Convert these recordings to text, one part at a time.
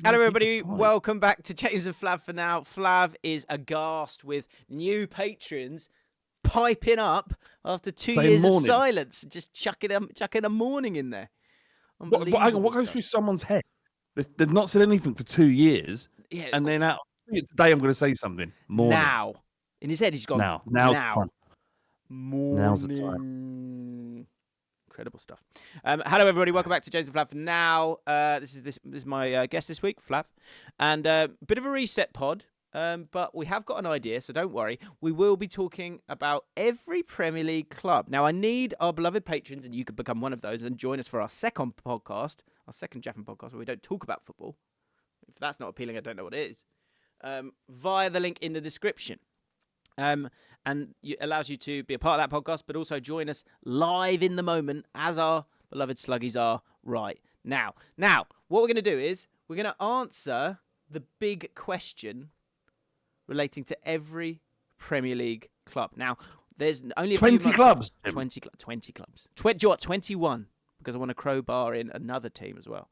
Hello, everybody. Welcome back to James and Flav for now. Flav is aghast with new patrons piping up after 2 years of silence. Just chucking a morning in there. What goes through someone's head? They've not said anything for 2 years, and then out today I'm going to say something. Morning. Now. In his head, he's gone, now. Morning. Now's the time. Incredible stuff. Hello, everybody. Welcome back to James and Flav for now. This is my guest this week, Flav. And a bit of a reset pod, but we have got an idea, so don't worry. We will be talking about every Premier League club. Now, I need our beloved patrons, and you could become one of those and join us for our second podcast, our second Jaffin podcast, where we don't talk about football. If that's not appealing, I don't know what it is. Via the link in the description. And it allows you to be a part of that podcast, but also join us live in the moment, as our beloved Sluggies are right now. Now, what we're going to do is we're going to answer the big question relating to every Premier League club. Now, there's only 20 clubs. 20 clubs. Do you know what? 21, because I want to crowbar in another team as well.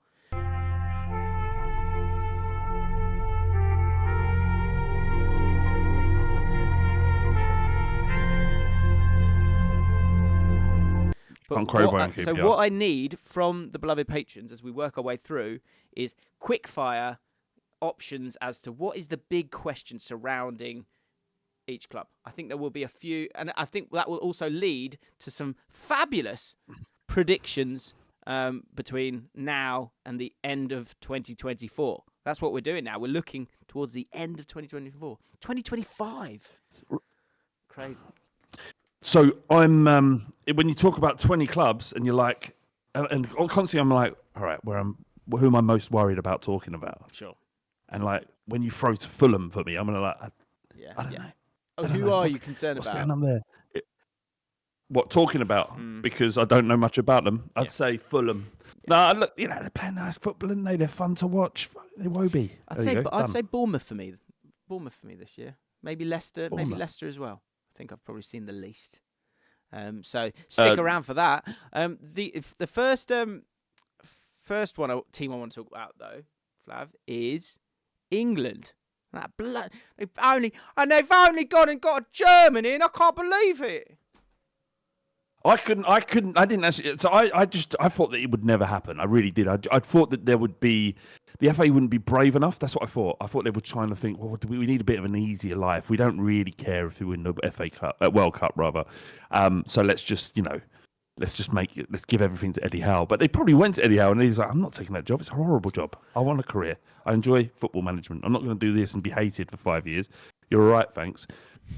But what I need from the beloved patrons as we work our way through is quick-fire options as to what is the big question surrounding each club. I think there will be a few, and I think that will also lead to some fabulous predictions between now and the end of 2024. That's what we're doing now. We're looking towards the end of 2024. 2025. Crazy. So I'm when you talk about 20 clubs and you're like, and constantly I'm like, all right, who am I most worried about talking about? Sure. And like when you throw to Fulham for me, I'm gonna like, I don't know. Oh, who are you concerned What's about? going on there? What talking about? Because I don't know much about them. I'd say Fulham. No, look, they're playing nice football, aren't they? They're fun to watch. They won't be. I'd say Bournemouth for me. Bournemouth for me this year. Maybe Leicester. Maybe Leicester as well. I think I've probably seen the least. So stick around for that. The first team I want to talk about though, Flav, is England. They've only gone and got a German in. I can't believe it. I didn't actually. So I thought that it would never happen. I really did. I thought that there would be. The FA wouldn't be brave enough. That's what I thought. I thought they were trying to think, well, we need a bit of an easier life. We don't really care if we win the FA Cup, World Cup rather. So let's just make it. Let's give everything to Eddie Howe. But they probably went to Eddie Howe and he's like, I'm not taking that job. It's a horrible job. I want a career. I enjoy football management. I'm not going to do this and be hated for 5 years. You're all right, thanks.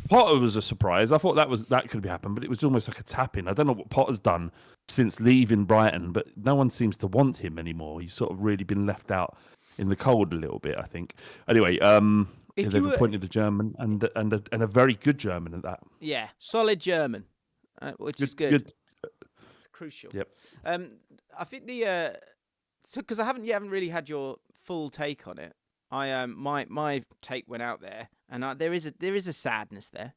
Potter was a surprise. I thought that could happen, but it was almost like a tap-in. I don't know what Potter's done since leaving Brighton, but no one seems to want him anymore. He's sort of really been left out in the cold a little bit, I think. Anyway, they've appointed a German and a very good German at that. Yeah, solid German, which is good. It's crucial. Yep. I think because you haven't really had your full take on it. My take went out there, and there is a sadness there.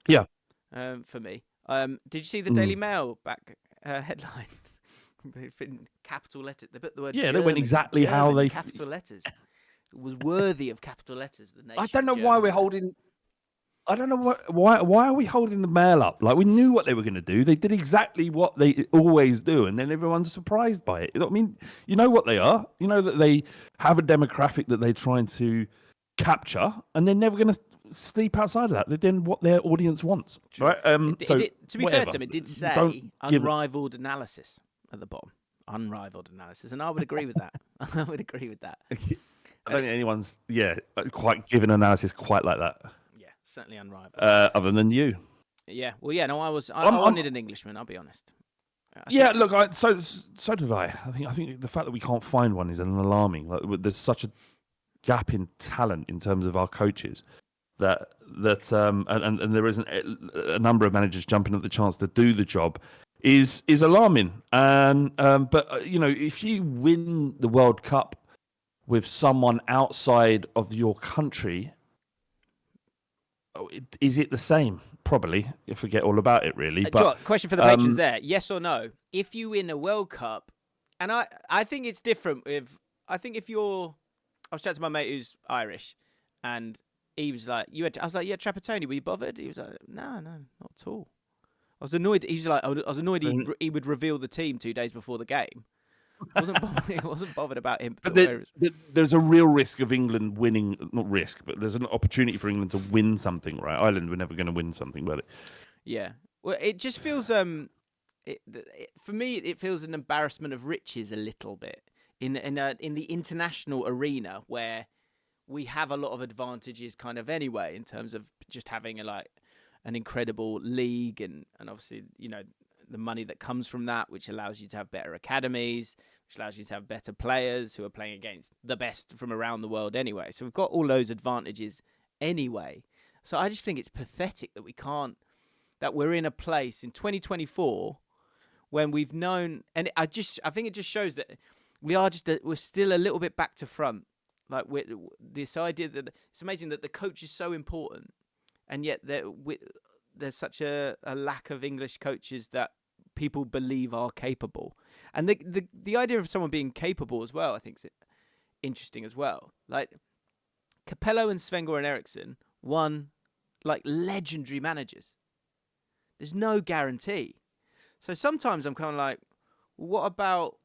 Yeah. For me. Did you see the Daily Mail back headline? In capital letters. They put the word German, they went exactly German how they capital letters. It was worthy of capital letters. The nation. I don't know why we're holding. I don't know why are we holding the Mail up? Like we knew what they were going to do. They did exactly what they always do, and then everyone's surprised by it. I mean, you know what they are. You know that they have a demographic that they're trying to capture, and they're never going to sleep outside of that. They're doing what their audience wants, right? To be fair to them, it did say unrivaled analysis at the bottom. Unrivaled analysis, and I would agree with that. I would agree with that. I don't think anyone's quite given analysis quite like that. Certainly unrivaled. Other than you. Yeah. Well, yeah. No, I wanted an Englishman. I'll be honest. Look. So did I. I think the fact that we can't find one is an alarming. Like, there's such a gap in talent in terms of our coaches that and there isn't a number of managers jumping at the chance to do the job is alarming. And but if you win the World Cup with someone outside of your country. Is it the same? Probably. You forget all about it, really. But question for the patrons there: yes or no? If you win a World Cup, and I think it's different. I think if you're was chatting to my mate who's Irish, and he was like, I was like, yeah, Trapattoni, were you bothered? He was like, no, not at all. I was annoyed. He's like, I was annoyed he would reveal the team 2 days before the game. I wasn't bothered about him. But there's a real risk of England winning, not risk, but there's an opportunity for England to win something, right? Ireland were never going to win something, but yeah. Well, it just feels for me, it feels an embarrassment of riches a little bit in the international arena where we have a lot of advantages kind of anyway in terms of just having an incredible league and obviously, the money that comes from that, which allows you to have better academies, which allows you to have better players who are playing against the best from around the world anyway. So we've got all those advantages anyway. So I just think it's pathetic that we're in a place in 2024 when we've known, and I think it just shows that we're still a little bit back to front. Like this idea that it's amazing that the coach is so important, and yet there's such a lack of English coaches that people believe are capable. And the idea of someone being capable as well, I think, is interesting as well. Like Capello and Sven-Goran Eriksson, legendary managers. There's no guarantee. So sometimes I'm kind of like, what about,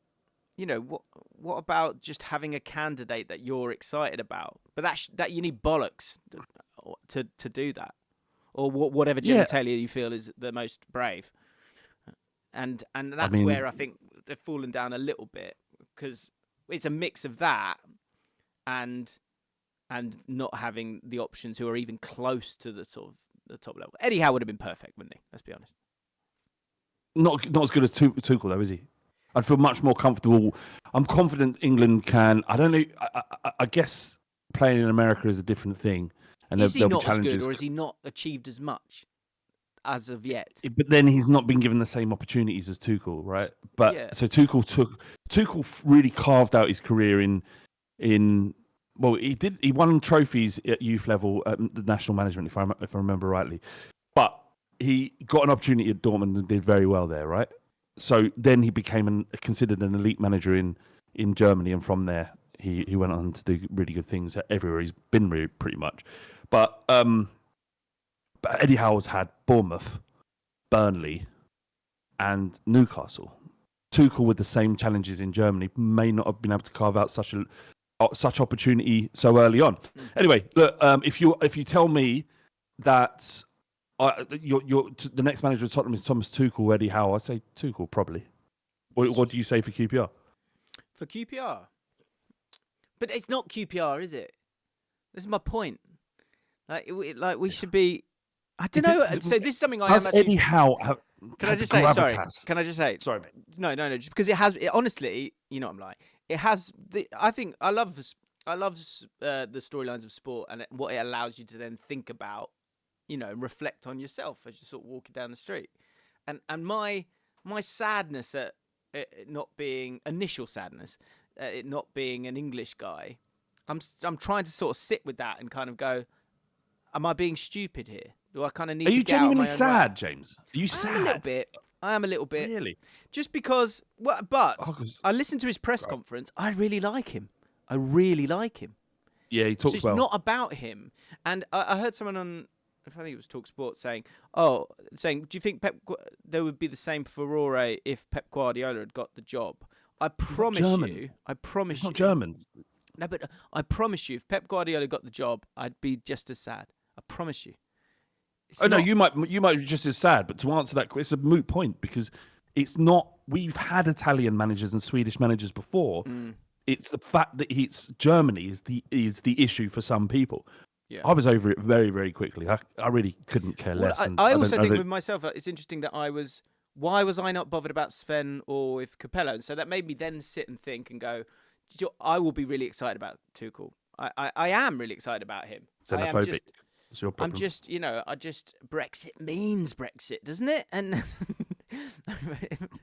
what about just having a candidate that you're excited about? But that you need bollocks to do that. Or whatever genitalia you feel is the most brave. And that's where I think they've fallen down a little bit, because it's a mix of that and not having the options who are even close to the sort of the top level. Eddie Howe would have been perfect, wouldn't he? Let's be honest. Not as good as Tuchel, though, is he? I'd feel much more comfortable. I'm confident England can. I don't know. I guess playing in America is a different thing. And is he not as good, or has he not achieved as much as of yet? But then he's not been given the same opportunities as Tuchel, right? But so Tuchel really carved out his career he won trophies at youth level at the national management, if I remember rightly. But he got an opportunity at Dortmund and did very well there, right? So then he became considered an elite manager in Germany, and from there he went on to do really good things everywhere he's been, really, pretty much. But Eddie Howe's had Bournemouth, Burnley, and Newcastle. Tuchel, with the same challenges in Germany, may not have been able to carve out such opportunity so early on. Anyway, look, if you tell me that the next manager of Tottenham is Thomas Tuchel, Eddie Howe, I'd say Tuchel probably. What do you say for QPR? For QPR, but it's not QPR, is it? This is my point. We should be. I don't know. So this is something I am actually. Eddie Howe Can I just say? Sorry. Can I just say? Sorry, mate. No. Just because it has. Honestly, you know what I'm like. It has. I think I love the storylines of sport and what it allows you to then think about. Reflect on yourself as you're sort of walking down the street, and my sadness at it not being initial sadness, it not being an English guy. I'm trying to sort of sit with that and kind of go, am I being stupid here? Do I kind of need? Are to you get out of my genuinely own sad, way? James? Are you sad? I am a little bit. Really? Just because. Well, but I listened to his press conference. I really like him. Yeah, he talks so it's well. Not about him. And I heard someone on, I think it was TalkSport, saying, do you think there would be the same furore if Pep Guardiola had got the job? I promise you. He's not German. No, but I promise you, if Pep Guardiola got the job, I'd be just as sad. I promise you. No, you might be just as sad. But to answer that, it's a moot point because it's not. We've had Italian managers and Swedish managers before. It's the fact that Germany is the issue for some people. Yeah. I was over it very, very quickly. I really couldn't care less. I also think with myself, it's interesting that why was I not bothered about Sven or with Capello? And so that made me then sit and think and go, I will be really excited about Tuchel. I am really excited about him. Xenophobic. That's your problem. I'm just, Brexit means Brexit, doesn't it? And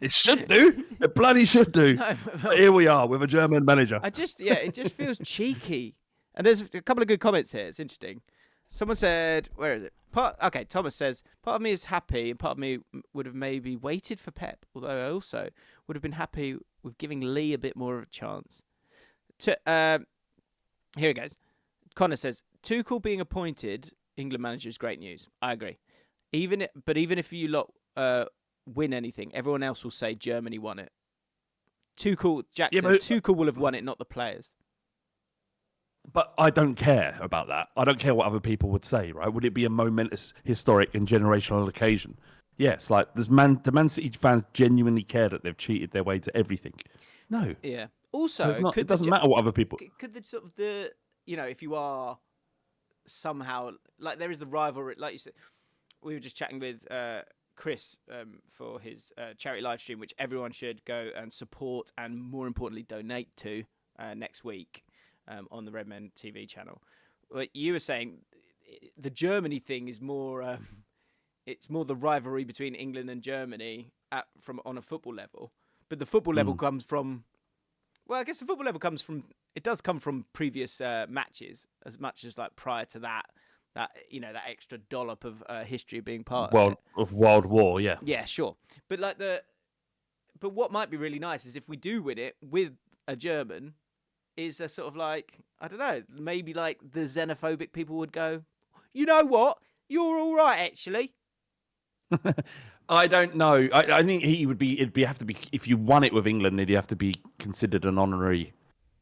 it should do. It bloody should do. No, but here we are with a German manager. it just feels cheeky. And there's a couple of good comments here. It's interesting. Someone said, where is it? Thomas says, part of me is happy and part of me would have maybe waited for Pep, although I also would have been happy with giving Lee a bit more of a chance. Here it goes. Connor says, Tuchel being appointed England manager is great news. I agree. But even if you lot win anything, everyone else will say Germany won it. Jack says Tuchel will have won it, not the players. But I don't care about that. I don't care what other people would say, right? Would it be a momentous, historic, and generational occasion? Yes, like the Man City fans genuinely care that they've cheated their way to everything. No. Yeah. Also, so it doesn't matter what other people. Could the sort of if you are somehow like there is the rivalry, like you said, we were just chatting with Chris for his charity live stream, which everyone should go and support and more importantly donate to next week on the Redmen TV channel. But you were saying the Germany thing is more. It's more the rivalry between England and Germany on a football level, but the football level comes from. Well, I guess the football level comes from. It does come from previous matches, as much as like prior to that that extra dollop of history being part of World War. Yeah. Yeah, sure. But but what might be really nice is if we do win it with a German, is a sort of like I don't know, maybe like the xenophobic people would go, you know what, you're all right actually. I don't know. I think it'd have to be if you won it with England, he'd have to be considered an honorary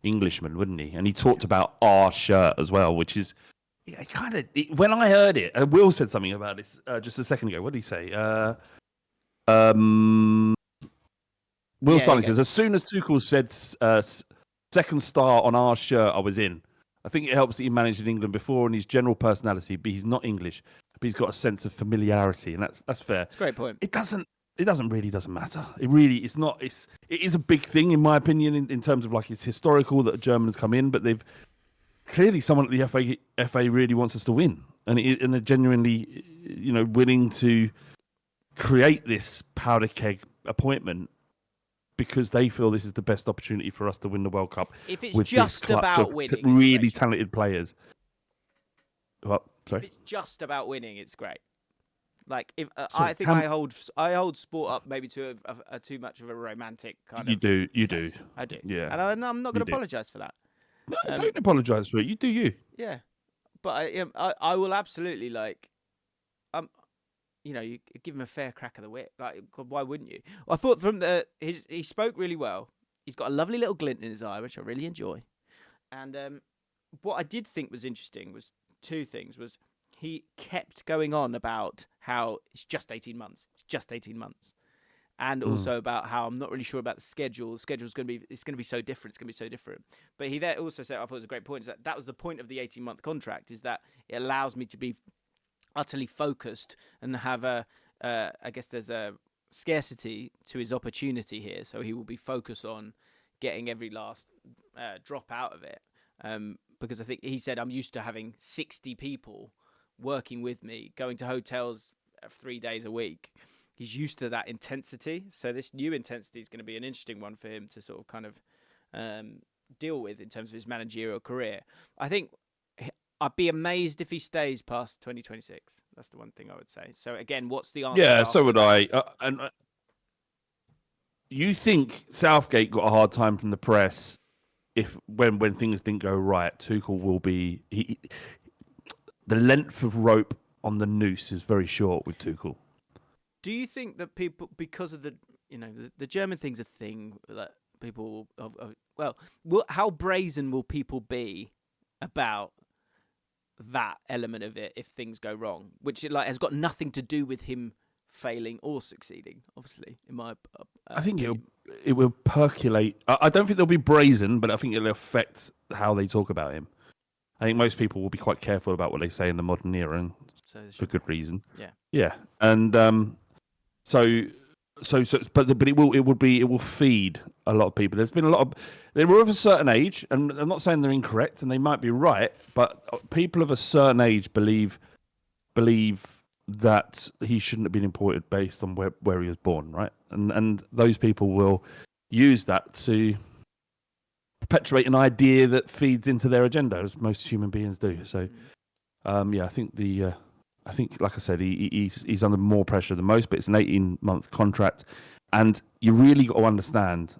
Englishman, wouldn't he? And he talked about our shirt as well, which is when I heard it, Will said something about this just a second ago. What did he say? Will Stanley says, as soon as Tuchel said second star on our shirt, I was in. I think it helps that he managed in England before and his general personality, but he's not English. But he's got a sense of familiarity, and that's fair. That's a great point. It doesn't matter. It is a big thing in my opinion in terms of like it's historical that Germans come in, but they've clearly someone at the FA really wants us to win, and they're genuinely willing to create this powder keg appointment because they feel this is the best opportunity for us to win the World Cup. If it's just about winning, really talented players. What? Sorry? If it's just about winning, it's great. Like I think I hold sport up maybe to a too much of a romantic kind of. You do. I do. Yeah. And I'm not going to apologise for that. No, don't apologise for it. You do you. Yeah, but I will absolutely you give him a fair crack of the whip. Like, why wouldn't you? Well, I thought he spoke really well. He's got a lovely little glint in his eye, which I really enjoy. And what I did think was interesting was two things. Was he kept going on about how it's just 18 months. It's just 18 months. And also about how I'm not really sure about the schedule. The schedule's going to be so different. It's going to be so different. But he there also said, I thought it was a great point, is that was the point of the 18-month contract, is that it allows me to be utterly focused and have I guess there's a scarcity to his opportunity here. So he will be focused on getting every last drop out of it. Because I think he said, I'm used to having 60 people working with me, going to hotels 3 days a week. He's used to that intensity. So this new intensity is going to be an interesting one for him to sort of kind of deal with in terms of his managerial career. I think I'd be amazed if he stays past 2026. That's the one thing I would say. So again, what's the answer? Yeah, so would I. You think Southgate got a hard time from the press when things didn't go right? Tuchel will be the length of rope on the noose is very short with Tuchel. Do you think that people, because of the German thing's a thing that people, how brazen will people be about that element of it if things go wrong, which has got nothing to do with him failing or succeeding, obviously, in my I think it will percolate. I don't think they'll be brazen, but I think it'll affect how they talk about him. I think most people will be quite careful about what they say in the modern era, and for good reason. Yeah, and but it will feed a lot of people. There's been a lot of they were of a certain age, and I'm not saying they're incorrect, and they might be right, but people of a certain age believe that he shouldn't have been imported based on where he was born, right? And those people will use that to perpetuate an idea that feeds into their agenda, as most human beings do. So, I think, like I said, he's under more pressure than most, but it's an 18-month contract. And you really got to understand,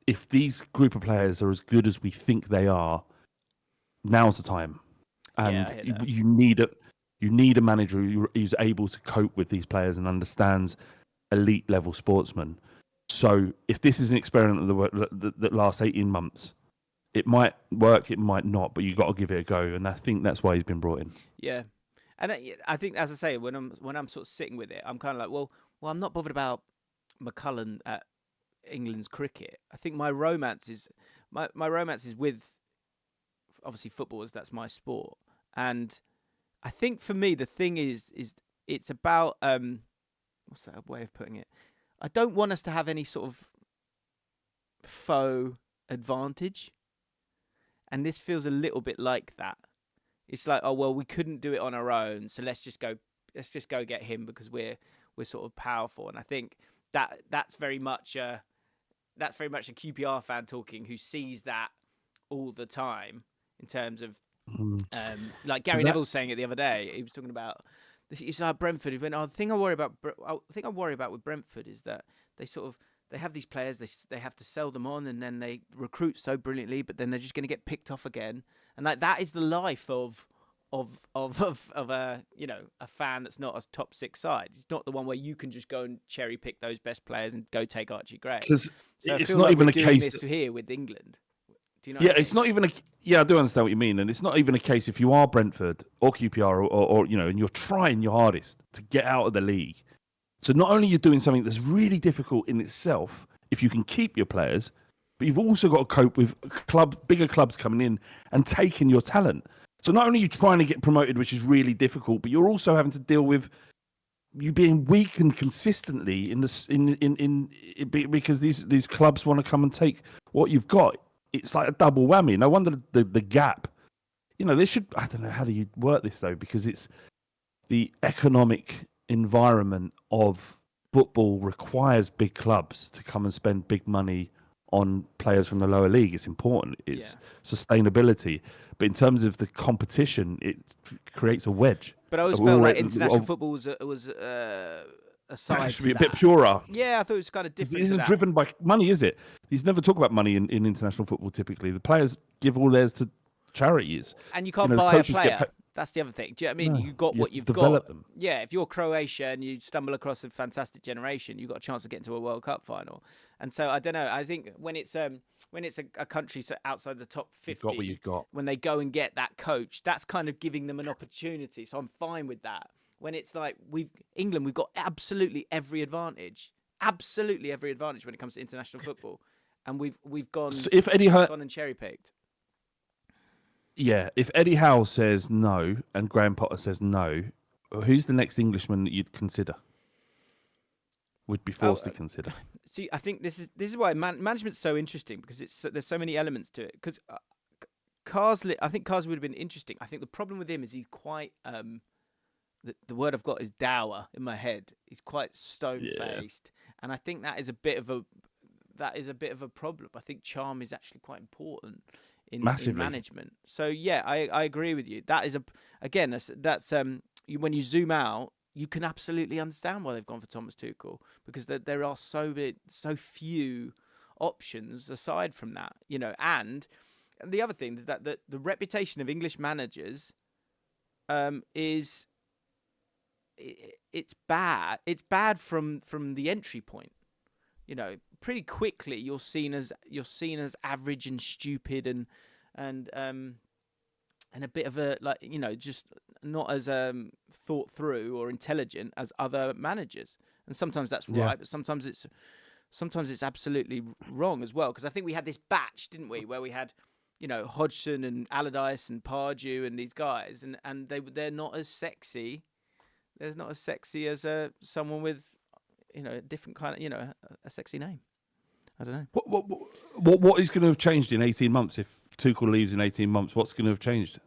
if these group of players are as good as we think they are, now's the time, Yeah, and I hear that. you need a manager who's able to cope with these players and understands elite level sportsmen. So if this is an experiment that lasts 18 months, it might work, it might not, but you've got to give it a go. And I think that's why he's been brought in. Yeah, and I think, as I say, when I'm sort of sitting with it, I'm kind of like, well, I'm not bothered about McCullum at England's cricket. I think my romance is with, obviously, football, as that's my sport. And I think for me the thing is it's about what's that way of putting it? I don't want us to have any sort of faux advantage, and this feels a little bit like that. It's like, oh well, we couldn't do it on our own, so let's just go get him because we're sort of powerful. And I think that's very much a QPR fan talking, who sees that all the time in terms of like Gary Neville saying it the other day. He was talking about it's like Brentford. He went, the thing I worry about with Brentford is that they have these players, they have to sell them on, and then they recruit so brilliantly, but then they're just going to get picked off again. And like that is the life of a a fan that's not a top six side. It's not the one where you can just go and cherry pick those best players and go take Archie Gray. Because so it's not like even a doing case this here with England. Do you know? Yeah, what I mean? it's not even I do understand what you mean, and it's not even a case if you are Brentford or QPR or and you're trying your hardest to get out of the league. So not only you're doing something that's really difficult in itself, if you can keep your players, but you've also got to cope with bigger clubs coming in and taking your talent. So not only are you trying to get promoted, which is really difficult, but you're also having to deal with you being weakened consistently because these clubs want to come and take what you've got. It's like a double whammy. No wonder the gap. They should. I don't know how do you work this though, because it's the economic environment of football requires big clubs to come and spend big money on players from the lower league. It's important. It's sustainability. But in terms of the competition, it creates a wedge. But I always felt like international football was aside. It should be a bit purer. Yeah, I thought it was kind of different. It isn't driven by money, is it? He's never talk about money in international football. Typically, the players give all theirs to charities, and you can't buy a player. That's the other thing. Do you know what I mean? No, you got what you've got. Them. Yeah, if you're Croatia and you stumble across a fantastic generation, you've got a chance to get into a World Cup final. And so I don't know. I think when it's a country outside the top 50, got what you've got. When they go and get that coach, that's kind of giving them an opportunity. So I'm fine with that. When it's like England, we've got absolutely every advantage when it comes to international football, and we've gone. So if Eddie gone and cherry picked. Yeah, if Eddie Howe says no and Graham Potter says no, who's the next Englishman that you'd consider? Would be forced to consider. See, I think this is why management's so interesting, because there's so many elements to it. Because Carsley, I think Carsley would have been interesting. I think the problem with him is he's quite the word I've got is dour in my head. He's quite stone-faced, and I think that is a bit of a problem. I think charm is actually quite important in management. So yeah, I agree with you. That is that's when you zoom out, you can absolutely understand why they've gone for Thomas Tuchel, because there are so few options aside from that, And the other thing is that the reputation of English managers is it's bad. It's bad from the entry point. Pretty quickly you're seen as average and stupid and a bit of a just not as thought through or intelligent as other managers. And sometimes that's right, but sometimes it's absolutely wrong as well. Because I think we had this batch, didn't we, where we had Hodgson and Allardyce and Pardew and these guys, and they're not as sexy. They're not as sexy as someone with a different kind of a sexy name. I don't know. What is going to have changed in 18 months if Tuchel leaves in 18 months? What's going to have changed?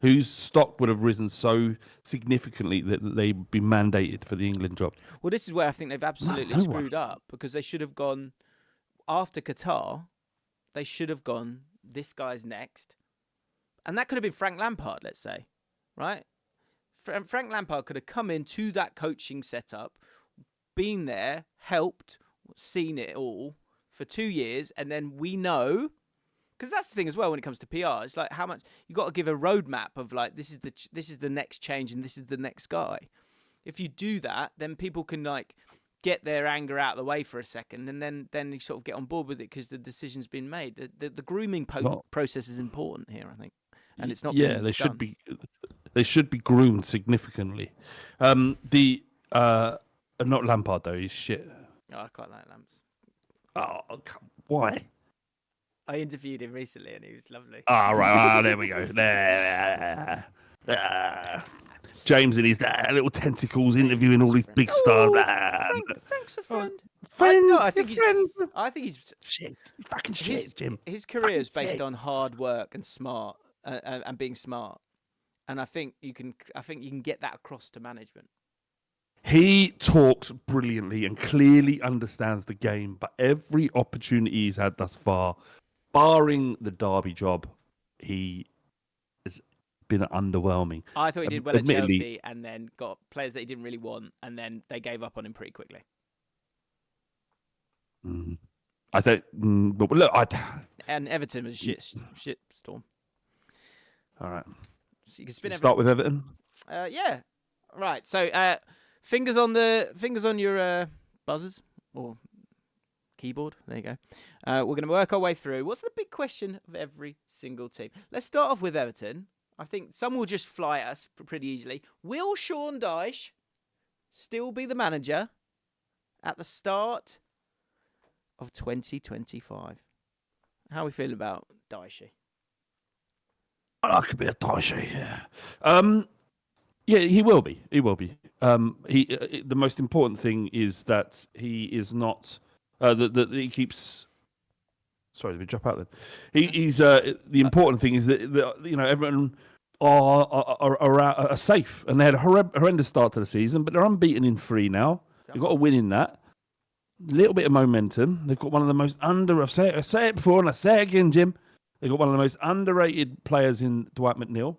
Whose stock would have risen so significantly that they'd be mandated for the England job? Well, this is where I think they've absolutely screwed up, because they should have gone after Qatar. They should have gone, this guy's next, and that could have been Frank Lampard. Let's say, right? Frank Lampard could have come into that coaching setup, been there, helped, seen it all for 2 years, and then we know, Because that's the thing as well when it comes to PR. It's like how much you got to give a roadmap of like this is the next change and this is the next guy. If you do that, then people can like get their anger out of the way for a second, and then you sort of get on board with it because the decision's been made. The grooming process is important here, I think, and it's not. Yeah, they should be groomed significantly. Not Lampard though. He's shit. Oh, I quite like Lamps. Oh, why? I interviewed him recently, and he was lovely. Right. There we go. James and his little tentacles interviewing all these big stars. Frank's a friend. I think he's shit. Fucking shit, Jim. His career is based on hard work and smart and being smart, and I think you can get that across to management. He talks brilliantly and clearly understands the game, but every opportunity he's had thus far, barring the Derby job, he has been underwhelming. I thought he did well at Chelsea and then got players that he didn't really want, and then they gave up on him pretty quickly. I think, but look, and Everton was a shit storm. All right. So you can spin start with Everton. Yeah. Right. So fingers on your buzzers or keyboard. There you go. We're going to work our way through. What's the big question of every single team? Let's start off with Everton. I think some will just fly at us pretty easily. Will Sean Dyche still be the manager at the start of 2025? How are we feeling about Dyche? I could be a Dyche, yeah. Yeah, he will be. He will be. The most important thing is that he is not. That he keeps. Sorry, did we drop out then? He's the important thing is that everyone are safe, and they had a horrendous start to the season, but they're unbeaten in 3 now. They've got a win in that. A little bit of momentum. They've got one of the most I say it before and I say it again, Jim. They've got one of the most underrated players in Dwight McNeil.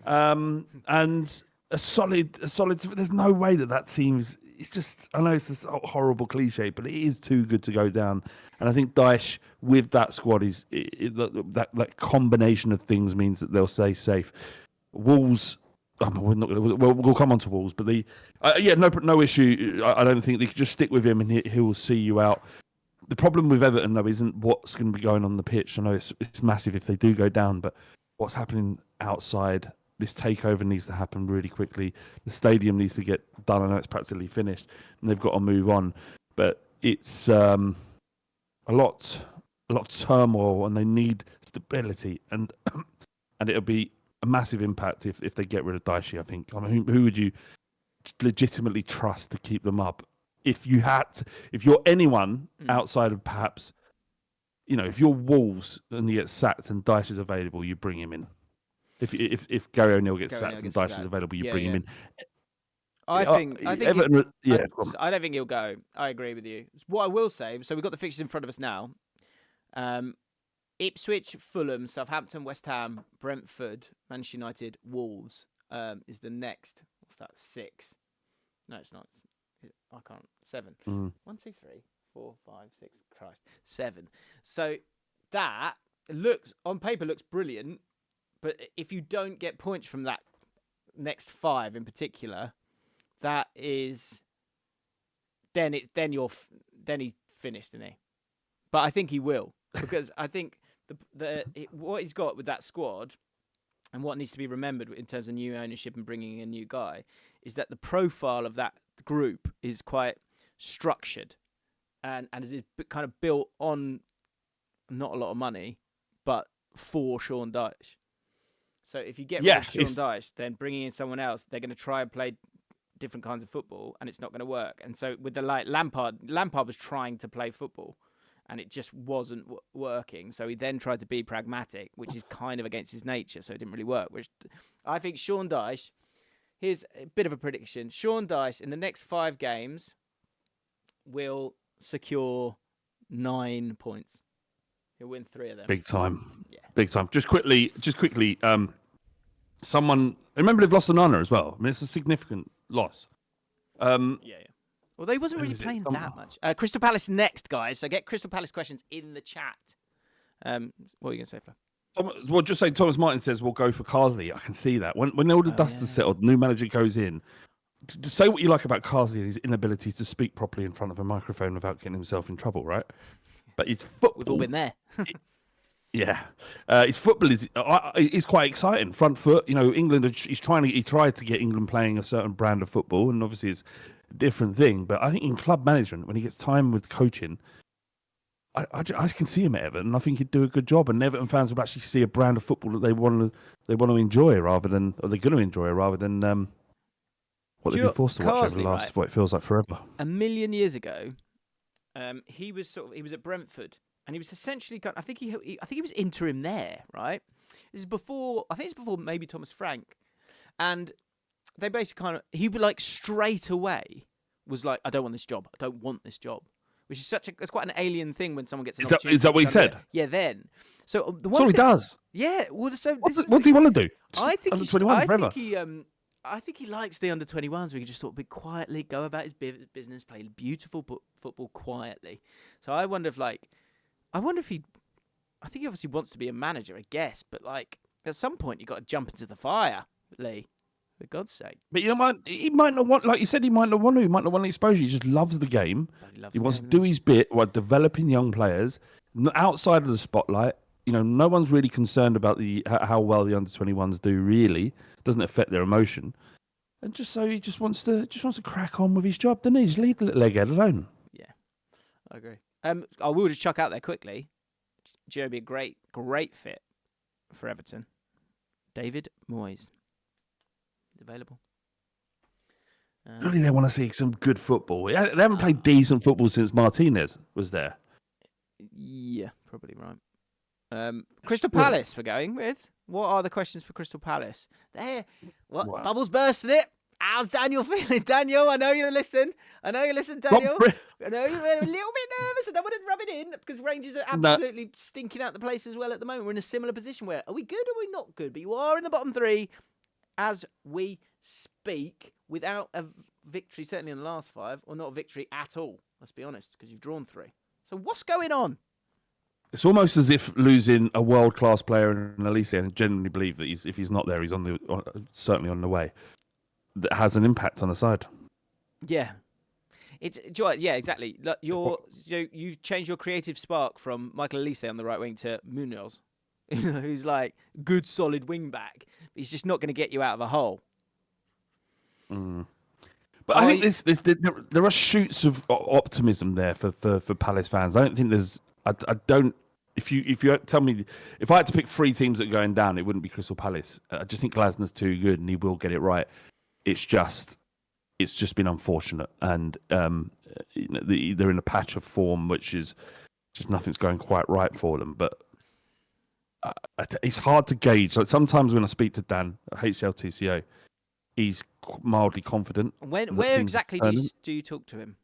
And a solid. There's no way that team's. It's just. I know it's a horrible cliche, but it is too good to go down. And I think Dyche with that squad that combination of things means that they'll stay safe. Wolves. We'll come on to Wolves, but no issue. I don't think they could just stick with him and he'll see you out. The problem with Everton though isn't what's going to be going on the pitch. I know it's massive if they do go down, but what's happening outside. This takeover needs to happen really quickly. The stadium needs to get done. I know it's practically finished, and they've got to move on. But it's a lot of turmoil, and they need stability. And it'll be a massive impact if they get rid of Dyche. I think. I mean, who would you legitimately trust to keep them up? If you're anyone outside of perhaps, if you're Wolves and you get sacked and Dyche is available, you bring him in. If Gary O'Neill gets sacked and Dyche is available, you bring him in. I think Everton, I don't think he'll go. I agree with you. What I will say, so we've got the fixtures in front of us now. Ipswich, Fulham, Southampton, West Ham, Brentford, Manchester United, Wolves is the next. What's that? 6. No, it's not. I can't. 7. 1, 2, 3, 4, 5, 6. Christ, 7. So that looks on paper brilliant. But if you don't get points from that next 5 in particular, that is then he's finished, isn't he? But I think he will, because I think what he's got with that squad and what needs to be remembered in terms of new ownership and bringing in a new guy is that the profile of that group is quite structured and is kind of built on not a lot of money, but for Sean Dyche. So if you get rid of Sean Dyche, then bringing in someone else, they're going to try and play different kinds of football, and it's not going to work. And so with Lampard was trying to play football, and it just wasn't working. So he then tried to be pragmatic, which is kind of against his nature, so it didn't really work. Which I think Sean Dyche, here's a bit of a prediction. Sean Dyche, in the next 5 games, will secure 9 points. He'll win 3 of them. Big time. Yeah. Big time. Just quickly, someone... Remember they've lost Onana as well. I mean, it's a significant loss. Yeah. Well, they wasn't really playing that much. Crystal Palace next, guys. So get Crystal Palace questions in the chat. What are you going to say, Flo? Well, just say Thomas Martin says we'll go for Carsley. I can see that. When all the dust is settled, new manager goes in. To say what you like about Carsley and his inability to speak properly in front of a microphone without getting himself in trouble, right? But it's football. We've all been there. Yeah, his football is quite exciting. Front foot, England. He tried to get England playing a certain brand of football, and obviously it's a different thing. But I think in club management, when he gets time with coaching, I can see him at Everton, and I think he'd do a good job. And Everton fans would actually see a brand of football that they want to enjoy rather than, or they're going to enjoy rather than what they've been forced to watch over the last what it feels like forever. A million years ago, he was at Brentford, and he was essentially I think he was interim there, right? This is before maybe Thomas Frank, and they basically he would straight away was like, I don't want this job. I don't want this job. Which is it's quite an alien thing when someone gets an opportunity. Is that what he said? Yeah, then. So that's what he does. Yeah. Well, what does he want to do? I think under-21 forever. I think he likes the under-21s. We can just sort of quietly go about his business, play beautiful football quietly. So I wonder if I think he obviously wants to be a manager, I guess. But at some point you got to jump into the fire, Lee. For God's sake. But he might not want, like you said, he might not want the exposure. He just loves the game. He wants to do his bit while developing young players outside of the spotlight. No one's really concerned about how well the under-21s do. Really, doesn't affect their emotion. And just so he just wants to crack on with his job, doesn't he? Just leave the little egghead alone. Yeah, I agree. I will just chuck out there quickly. Do you know, be a great fit for Everton? David Moyes. Available. Really, they want to see some good football. They haven't played decent football since Martinez was there. Yeah, probably right. Crystal Palace we're going with. What are the questions for Crystal Palace? There. What? Wow. Bubbles bursting it. How's Daniel feeling? Daniel, I know you listen. Daniel. I know you're a little bit nervous. I don't want to rub it in because Rangers are absolutely stinking out the place as well at the moment. We're in a similar position where, are we good or are we not good? But you are in the bottom three as we speak without a victory, certainly in the last 5, or not a victory at all, let's be honest, because you've drawn 3. So what's going on? It's almost as if losing a world-class player in Elise, and genuinely believe that if he's not there, he's certainly on the way. That has an impact on the side. Yeah. Yeah, exactly. Look, you've changed your creative spark from Michael Elise on the right wing to Munoz, who's good, solid wing back. He's just not going to get you out of a hole. Mm. But I think there are shoots of optimism there for Palace fans. I don't think there's. I don't. If you tell me, if I had to pick 3 teams that are going down, it wouldn't be Crystal Palace. I just think Glasner's too good, and he will get it right. It's just been unfortunate, and they're in a patch of form which is just nothing's going quite right for them. But it's hard to gauge. Sometimes when I speak to Dan at HLTCO, he's mildly confident. Where exactly do you talk to him?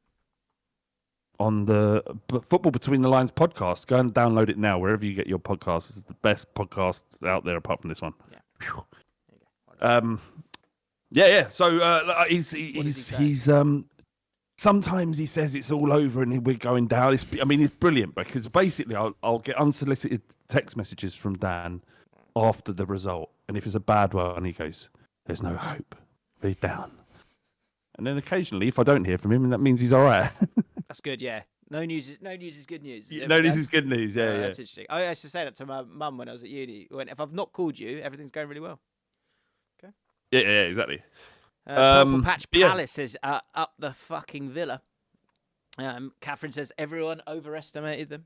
On the Football Between the Lines podcast. Go and download it now, wherever you get your podcasts. It's the best podcast out there apart from this one. Yeah. So he's sometimes he says it's all over and we're going down. It's brilliant because basically I'll get unsolicited text messages from Dan after the result, and if it's a bad one, he goes, "There's no hope. He's down." And then occasionally, if I don't hear from him, that means he's all right. That's good, yeah. No news is good news. No news is good news, yeah. That's interesting. I used to say that to my mum when I was at uni. If I've not called you, everything's going really well. Okay. Yeah, exactly. Purple Patch Palace says, up the fucking Villa. Catherine says, everyone overestimated them.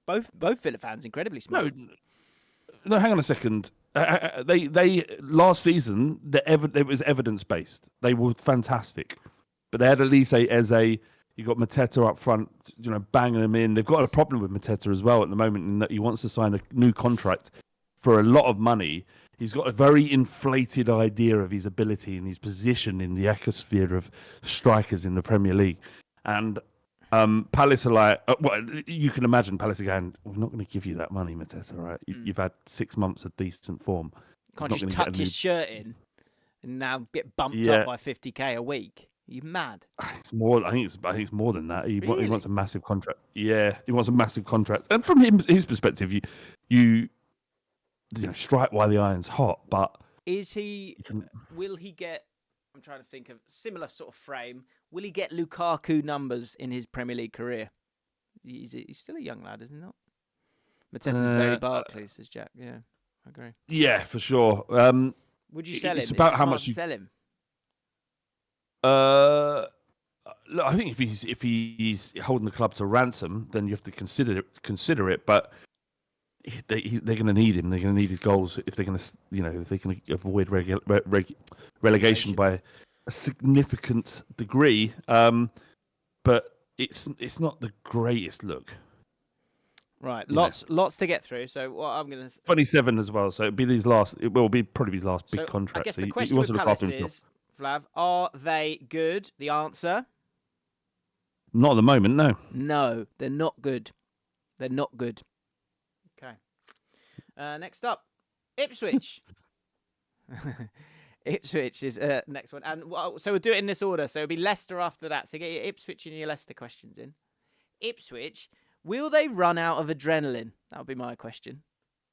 Both Villa fans incredibly smart. No, hang on a second. They last season, it was evidence-based. They were fantastic. But they had Elise, Eze. You got Mateta up front, banging them in. They've got a problem with Mateta as well at the moment in that he wants to sign a new contract for a lot of money. He's got a very inflated idea of his ability and his position in the ecosphere of strikers in the Premier League. And Palace are like, you can imagine Palace are going, we're not going to give you that money, Mateta, right? You've had 6 months of decent form. Can't just tuck your shirt in and now get bumped up by 50k a week. you mad? It's more. I think it's more than that. He Really? wants a massive contract. Yeah, he wants a massive contract. And from his perspective, you strike while the iron's hot. But Is he? Will he get? I'm trying to think of similar sort of frame. Will he get Lukaku numbers in his Premier League career? He's still a young lad, isn't he not? Mateta's very Barkley, says Jack. Yeah, I agree. Yeah, for sure. Would you sell him? It's about Is it how smart much to you sell him. Look, I think if he's holding the club to ransom, then you have to consider it. But they're going to need him. They're going to need his goals if they're going to, if they can avoid relegation by a significant degree. But it's not the greatest look. Right, lots to get through. So what I'm going to 27 as well. So it'll be probably his last big contract. I guess so the he question wants with to look Palace after himself. is, Flav, are they good? The answer: Not at the moment, no. no, they're not good. They're not good. Okay. Next up, Ipswich. Ipswich is next one, and so we'll do it in this order. So it'll be Leicester after that. So get your Ipswich and your Leicester questions in. Ipswich, will they run out of adrenaline? That would be my question.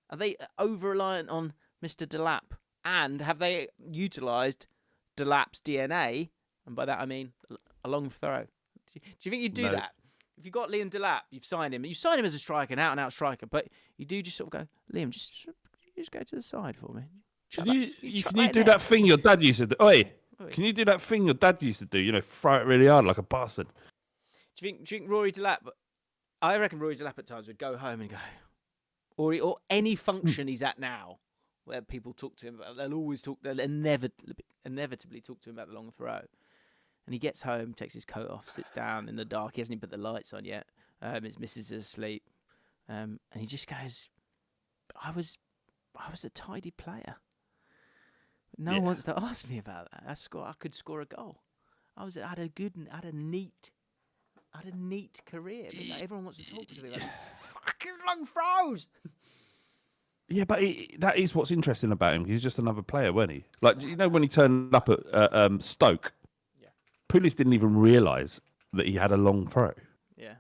Are they over-reliant on Mr. Delap? And have they utilised Delap's DNA? And by that I mean a long throw. Do you think you'd do that? If you've got Liam Delap, you've signed him. You sign him as a striker, an out-and-out striker, but you do just sort of go, Liam, just go to the side for me. Can you do that thing your dad used to do? Oi, can you do that thing your dad used to do? Throw it really hard like a bastard. Do you think Rory Delap? I reckon Rory Delap at times would go home and go, or any function he's at now, where people talk to him, they'll inevitably talk to him about the long throw. And he gets home, takes his coat off, sits down in the dark. He hasn't even put the lights on yet. His missus is asleep, and he just goes, "I was a tidy player. No one wants to ask me about that. I could score a goal. I had a neat career. But everyone wants to talk to me like fucking long throws." Yeah, but that is what's interesting about him. He's just another player, wasn't he? Like, when he turned up at Stoke, Pulis didn't even realise that he had a long throw. Yeah.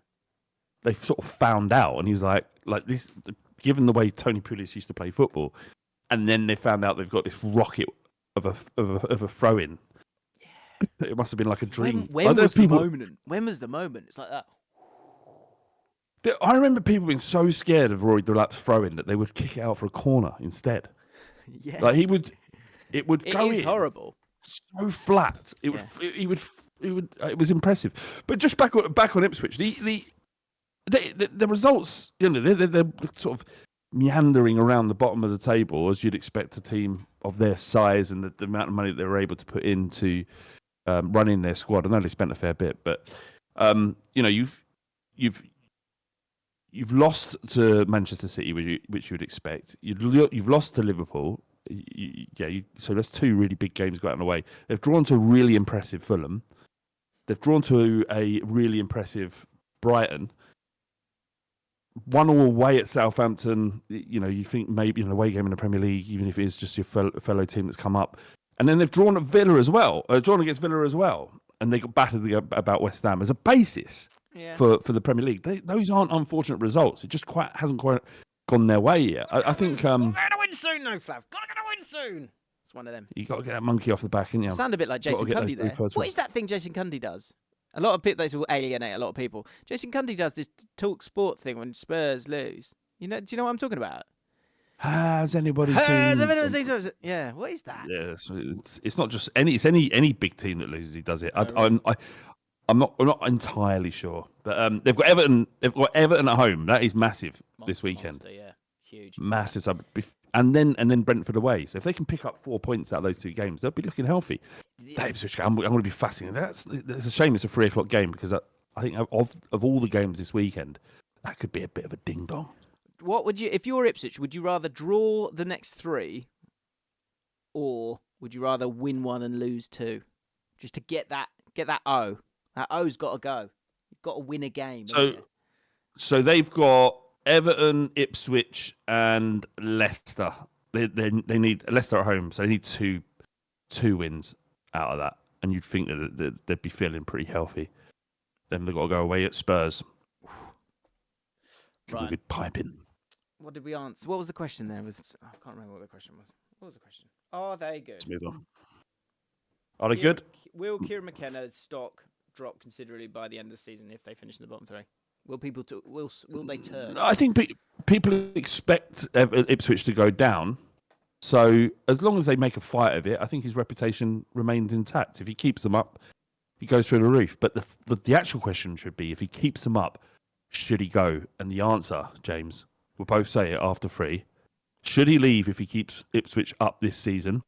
They sort of found out, and he was like this, given the way Tony Pulis used to play football, and then they found out they've got this rocket of a throw in. Yeah. It must have been like a dream. When was the moment? When was the moment? It's like that. I remember people being so scared of Rory Delap's throw-in that they would kick it out for a corner instead. Yeah, like it would go in. It is horrible. So flat. It was impressive. But just back on Ipswich, the results, they're sort of meandering around the bottom of the table as you'd expect a team of their size and the amount of money that they were able to put into running their squad. I know they spent a fair bit, but You've lost to Manchester City, which you would expect. You've lost to Liverpool. So that's two really big games going away. They've drawn to a really impressive Fulham. They've drawn to a really impressive Brighton. 1-1 away at Southampton. You think maybe an away game in the Premier League, even if it is just your fellow team that's come up. And then they've drawn at Villa as well. Drawn against Villa as well. And they got battered about West Ham as a basis. Yeah. For the Premier League, those aren't unfortunate results. It just hasn't quite gone their way yet. I think. We're going to win soon, though, Flav. Going to win soon. It's one of them. You got to get that monkey off the back, haven't you? Sound a bit like Jason Cundy there. What is that thing Jason Cundy does? A lot of people, this will alienate a lot of people. Jason Cundy does this talk sport thing when Spurs lose. Do you know what I'm talking about? Has anybody seen? Yeah, what is that? Yeah, it's not just any big team that loses. He does it. I'm not entirely sure, but they've got Everton. They've got Everton at home. That is massive this weekend. Monster, yeah, huge. Massive. And then Brentford away. So if they can pick up 4 points out of those two games, they'll be looking healthy. Yeah. I'm going to be fascinated. It's a shame it's a 3:00 game because I think of all the games this weekend, that could be a bit of a ding dong. What would you, if you're Ipswich, would you rather draw the next three, or would you rather win one and lose two, just to get that O? That O's got to go. You've got to win a game. So they've got Everton, Ipswich, and Leicester. They need Leicester at home, so they need two wins out of that. and you'd think that they'd be feeling pretty healthy. Then they've got to go away at Spurs. Right. Good piping. What did we answer? What was the question there? I can't remember what the question was. What was the question? Are they good? Smooth on. Are they good? Will Kieran McKenna's stock drop considerably by the end of the season if they finish in the bottom three? Will they turn? I think people expect Ipswich to go down. So as long as they make a fight of it, I think his reputation remains intact. If he keeps them up, he goes through the roof. But the actual question should be, if he keeps them up, should he go? And the answer, James, we'll both say it after 3. Should he leave if he keeps Ipswich up this season?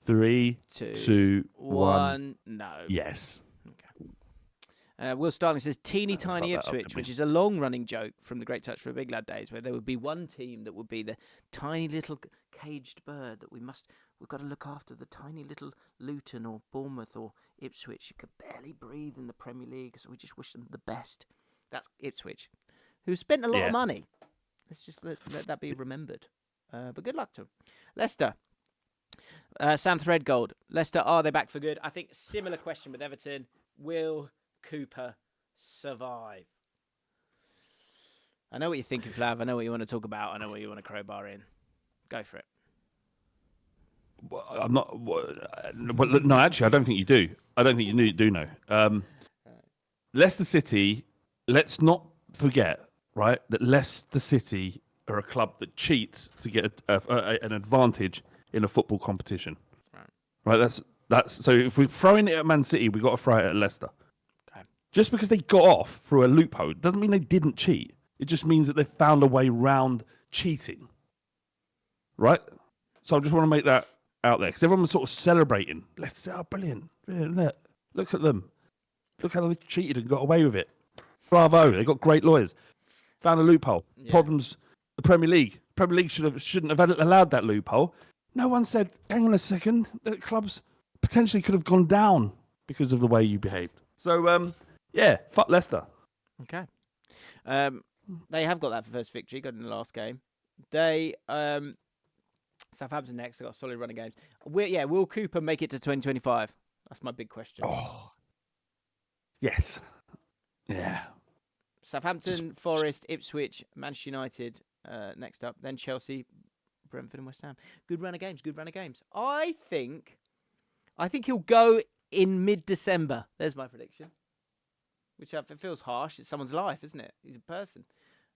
3, 2, 1. No. Yes. Okay. Will Starling says teeny tiny Ipswich, which is a long-running joke from the Great Touch for a Big Lad days, where there would be one team that would be the tiny little caged bird that we've got to look after, the tiny little Luton or Bournemouth or Ipswich. You could barely breathe in the Premier League, so we just wish them the best. That's Ipswich, who spent a lot of money. Let's let that be remembered. But good luck to them. Leicester. Sam Threadgold. Leicester, are they back for good? I think similar question with Everton. Will Cooper survive? I know what you're thinking, Flav. I know what you want to talk about. I know what you want to crowbar in. Go for it. Well, I'm not. No, actually, I don't think you do. I don't think you do know. Leicester City. Let's not forget, right, that Leicester City are a club that cheats to get an advantage in a football competition. Right. That's. So if we're throwing it at Man City, we've got to throw it at Leicester. Okay. Just because they got off through a loophole doesn't mean they didn't cheat. It just means that they found a way round cheating. Right. So I just want to make that out there because everyone was sort of celebrating. Leicester, oh, brilliant. Look at them. Look how they cheated and got away with it. Bravo! They got great lawyers. Found a loophole. Yeah. Problems. The Premier League. Premier League shouldn't have allowed that loophole. No one said, "Hang on a second, the clubs potentially could have gone down because of the way you behaved." So, fuck Leicester. Okay. They have got that first victory. Got in the last game. They Southampton next. They got a solid run of games. Will Cooper make it to 2025? That's my big question. Oh. Yes. Yeah. Southampton, Forest, Ipswich, Manchester United next up. Then Chelsea, Brentford and West Ham. Good run of games. I think he'll go in mid-December. There's my prediction. Which it feels harsh. It's someone's life, isn't it? He's a person.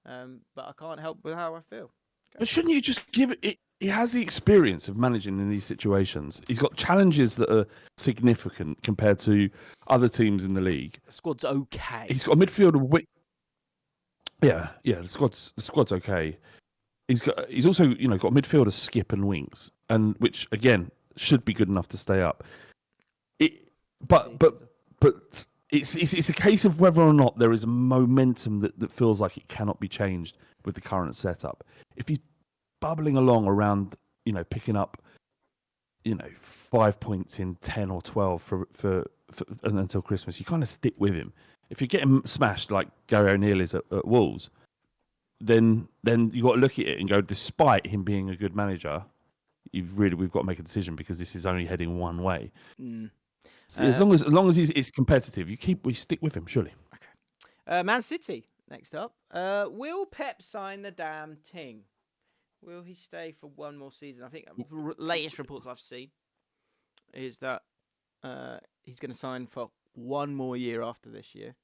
But I can't help with how I feel. But shouldn't you just give it? He has the experience of managing in these situations. He's got challenges that are significant compared to other teams in the league. The squad's okay. He's got a midfielder. Yeah. The squad's okay. He's also got a midfielder, Skip and Winks, and which again should be good enough to stay up. But it's a case of whether or not there is a momentum that feels like it cannot be changed with the current setup. If he's bubbling along around, picking up, 5 points in 10 or 12 for until Christmas, you kind of stick with him. If you're getting smashed like Gary O'Neill is at Wolves, then you got to look at it and go, despite him being a good manager, we've got to make a decision because this is only heading one way. So as long as it's competitive, we stick with him, surely. Okay. Man City next up. Will Pep sign the damn thing? Will he stay for one more season? I think the latest reports I've seen is that he's going to sign for one more year after this year.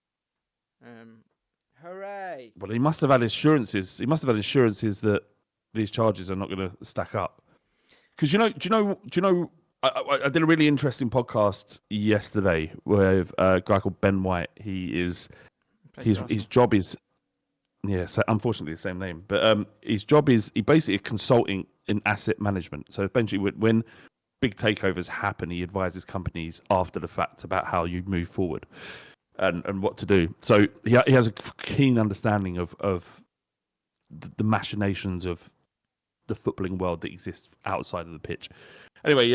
Hooray! Well, he must have had assurances. That these charges are not going to stack up. Because do you know? I did a really interesting podcast yesterday with a guy called Ben White. His job is. Yeah, so unfortunately the same name. But his job is he basically consulting in asset management. So eventually when big takeovers happen, he advises companies after the fact about how you move forward and what to do. So he has a keen understanding of the machinations of the footballing world that exists outside of the pitch. Anyway,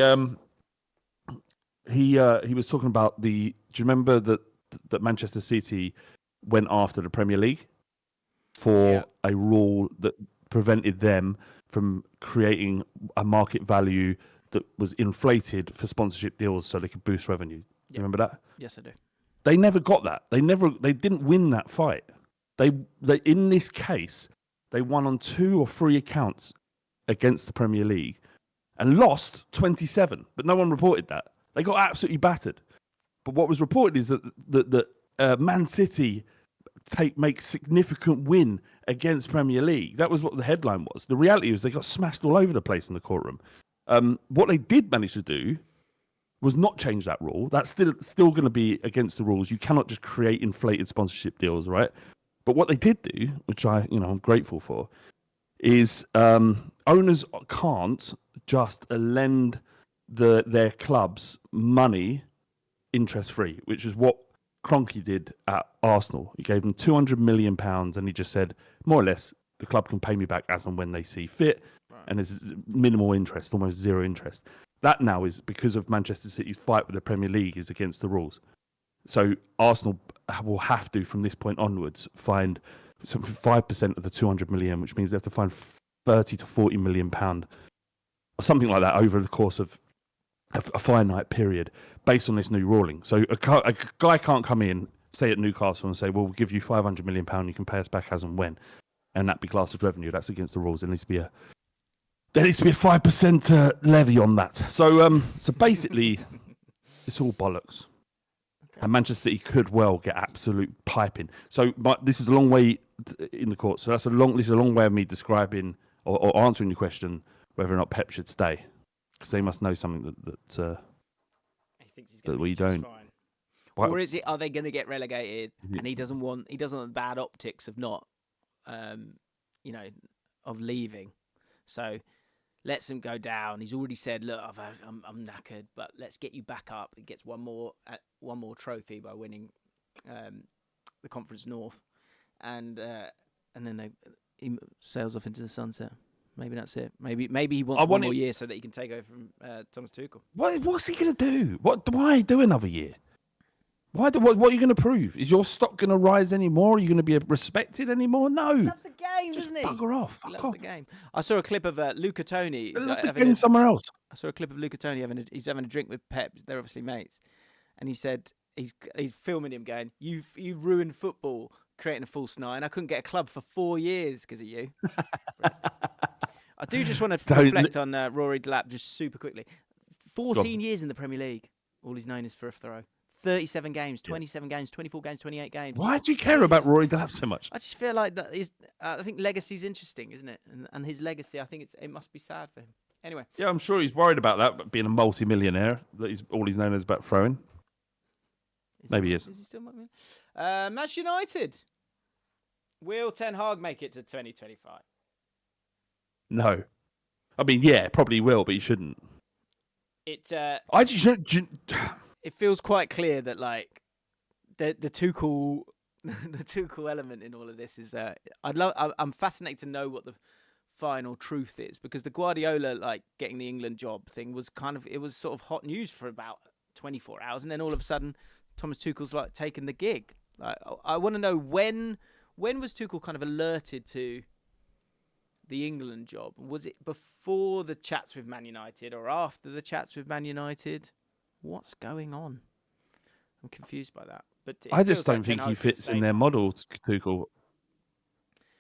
he was talking about do you remember that Manchester City went after the Premier League for a rule that prevented them from creating a market value that was inflated for sponsorship deals so they could boost revenue. You remember that? Yes, I do. They never got that. They didn't win that fight. They in this case, they won on 2 or 3 accounts against the Premier League and lost 27, but no one reported that. They got absolutely battered. But what was reported is that Man City make significant win against Premier League. That was what the headline was. The reality was they got smashed all over the place in the courtroom. What they did manage to do was not change that rule. That's still going to be against the rules. You cannot just create inflated sponsorship deals, right? But what they did do, which I'm grateful for, is owners can't just lend their clubs money interest-free, which is what Kroenke did at Arsenal. He gave them £200 million and he just said, more or less, the club can pay me back as and when they see fit. Right. And there's minimal interest, almost zero interest. That now is because of Manchester City's fight with the Premier League is against the rules. So Arsenal will have to, from this point onwards, find 5% of the 200 million, which means they have to find 30 to 40 million pound, or something like that, over the course of a finite period, based on this new ruling. So a guy can't come in, say at Newcastle, and say, "Well, we'll give you 500 million pound. You can pay us back as and when," and that be classed as revenue. That's against the rules. There needs to be a 5% levy on that. So basically, it's all bollocks. Okay. And Manchester City could well get absolute piping. So, but this is a long way in the court. So this is a long way of me describing or answering your question whether or not Pep should stay, because they must know something that we don't. Fine. Or is it? Are they going to get relegated? And he doesn't want the bad optics of not, of leaving. So lets him go down. He's already said, "Look, I'm knackered, but let's get you back up." He gets one more trophy by winning the Conference North, and then he sails off into the sunset. Maybe that's it. Maybe he wants one more year so that he can take over from Thomas Tuchel. What's he going to do? Why do another year? What are you going to prove? Is your stock going to rise anymore? Are you going to be respected anymore? No. He loves the game, doesn't he? Bugger off. He loves the game. I saw a clip of Luca Toni. Somewhere else. I saw a clip of Luca Toni he's having a drink with Pep. They're obviously mates, and he said he's filming him going, "You've ruined football, creating a false 9. I couldn't get a club for 4 years because of you." I do just want to reflect on Rory Delap just super quickly. 14 years in the Premier League. All he's known is for a throw. 37 games, 27 games, 24 games, 28 games. Why do you care about Rory Delap so much? I just feel like that I think legacy's interesting, isn't it? And his legacy, I think it must be sad for him. Anyway. Yeah, I'm sure he's worried about that, but being a multi-millionaire, all he's known is about throwing. Maybe he is. Is he still multi-millionaire? Manchester United. Will Ten Hag make it to 2025? No. I mean, yeah, probably will, but he shouldn't. It feels quite clear that like the Tuchel the Tuchel element in all of this is I'm fascinated to know what the final truth is, because the Guardiola like getting the England job thing was sort of hot news for about 24 hours, and then all of a sudden Thomas Tuchel's like taking the gig. Like I want to know when was Tuchel kind of alerted to the England job? Was it before the chats with Man United or after the chats with Man United? What's going on? I'm confused by that. But I just don't think he fits in their model, Tuchel.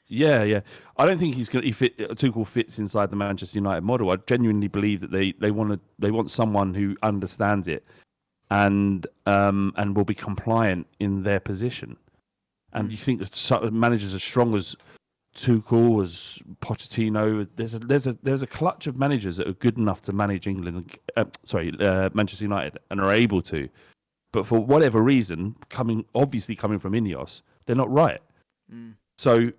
Yeah. I don't think Tuchel fits inside the Manchester United model. I genuinely believe that they want someone who understands it and will be compliant in their position. And you think that managers as strong as Tuchel, as Pochettino, there's a clutch of managers that are good enough to manage Manchester United and are able to, but for whatever reason, coming from Ineos, they're not right. So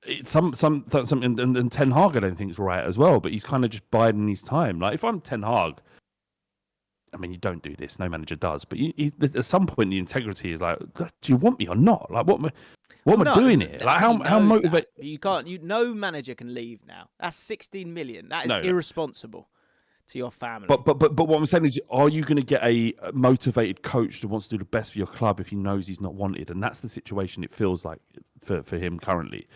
it's something, and Ten Hag I don't think is right as well, but he's kind of just biding his time. Like if I'm Ten Hag, I mean, you don't do this, no manager does, but at some point the integrity is like, do you want me or not? Like what am I doing here? Like how motivated? You can't. No manager can leave now. That's 16 million. That is irresponsible to your family. But what I'm saying is, are you going to get a motivated coach that wants to do the best for your club if he knows he's not wanted? And that's the situation it feels like for him currently.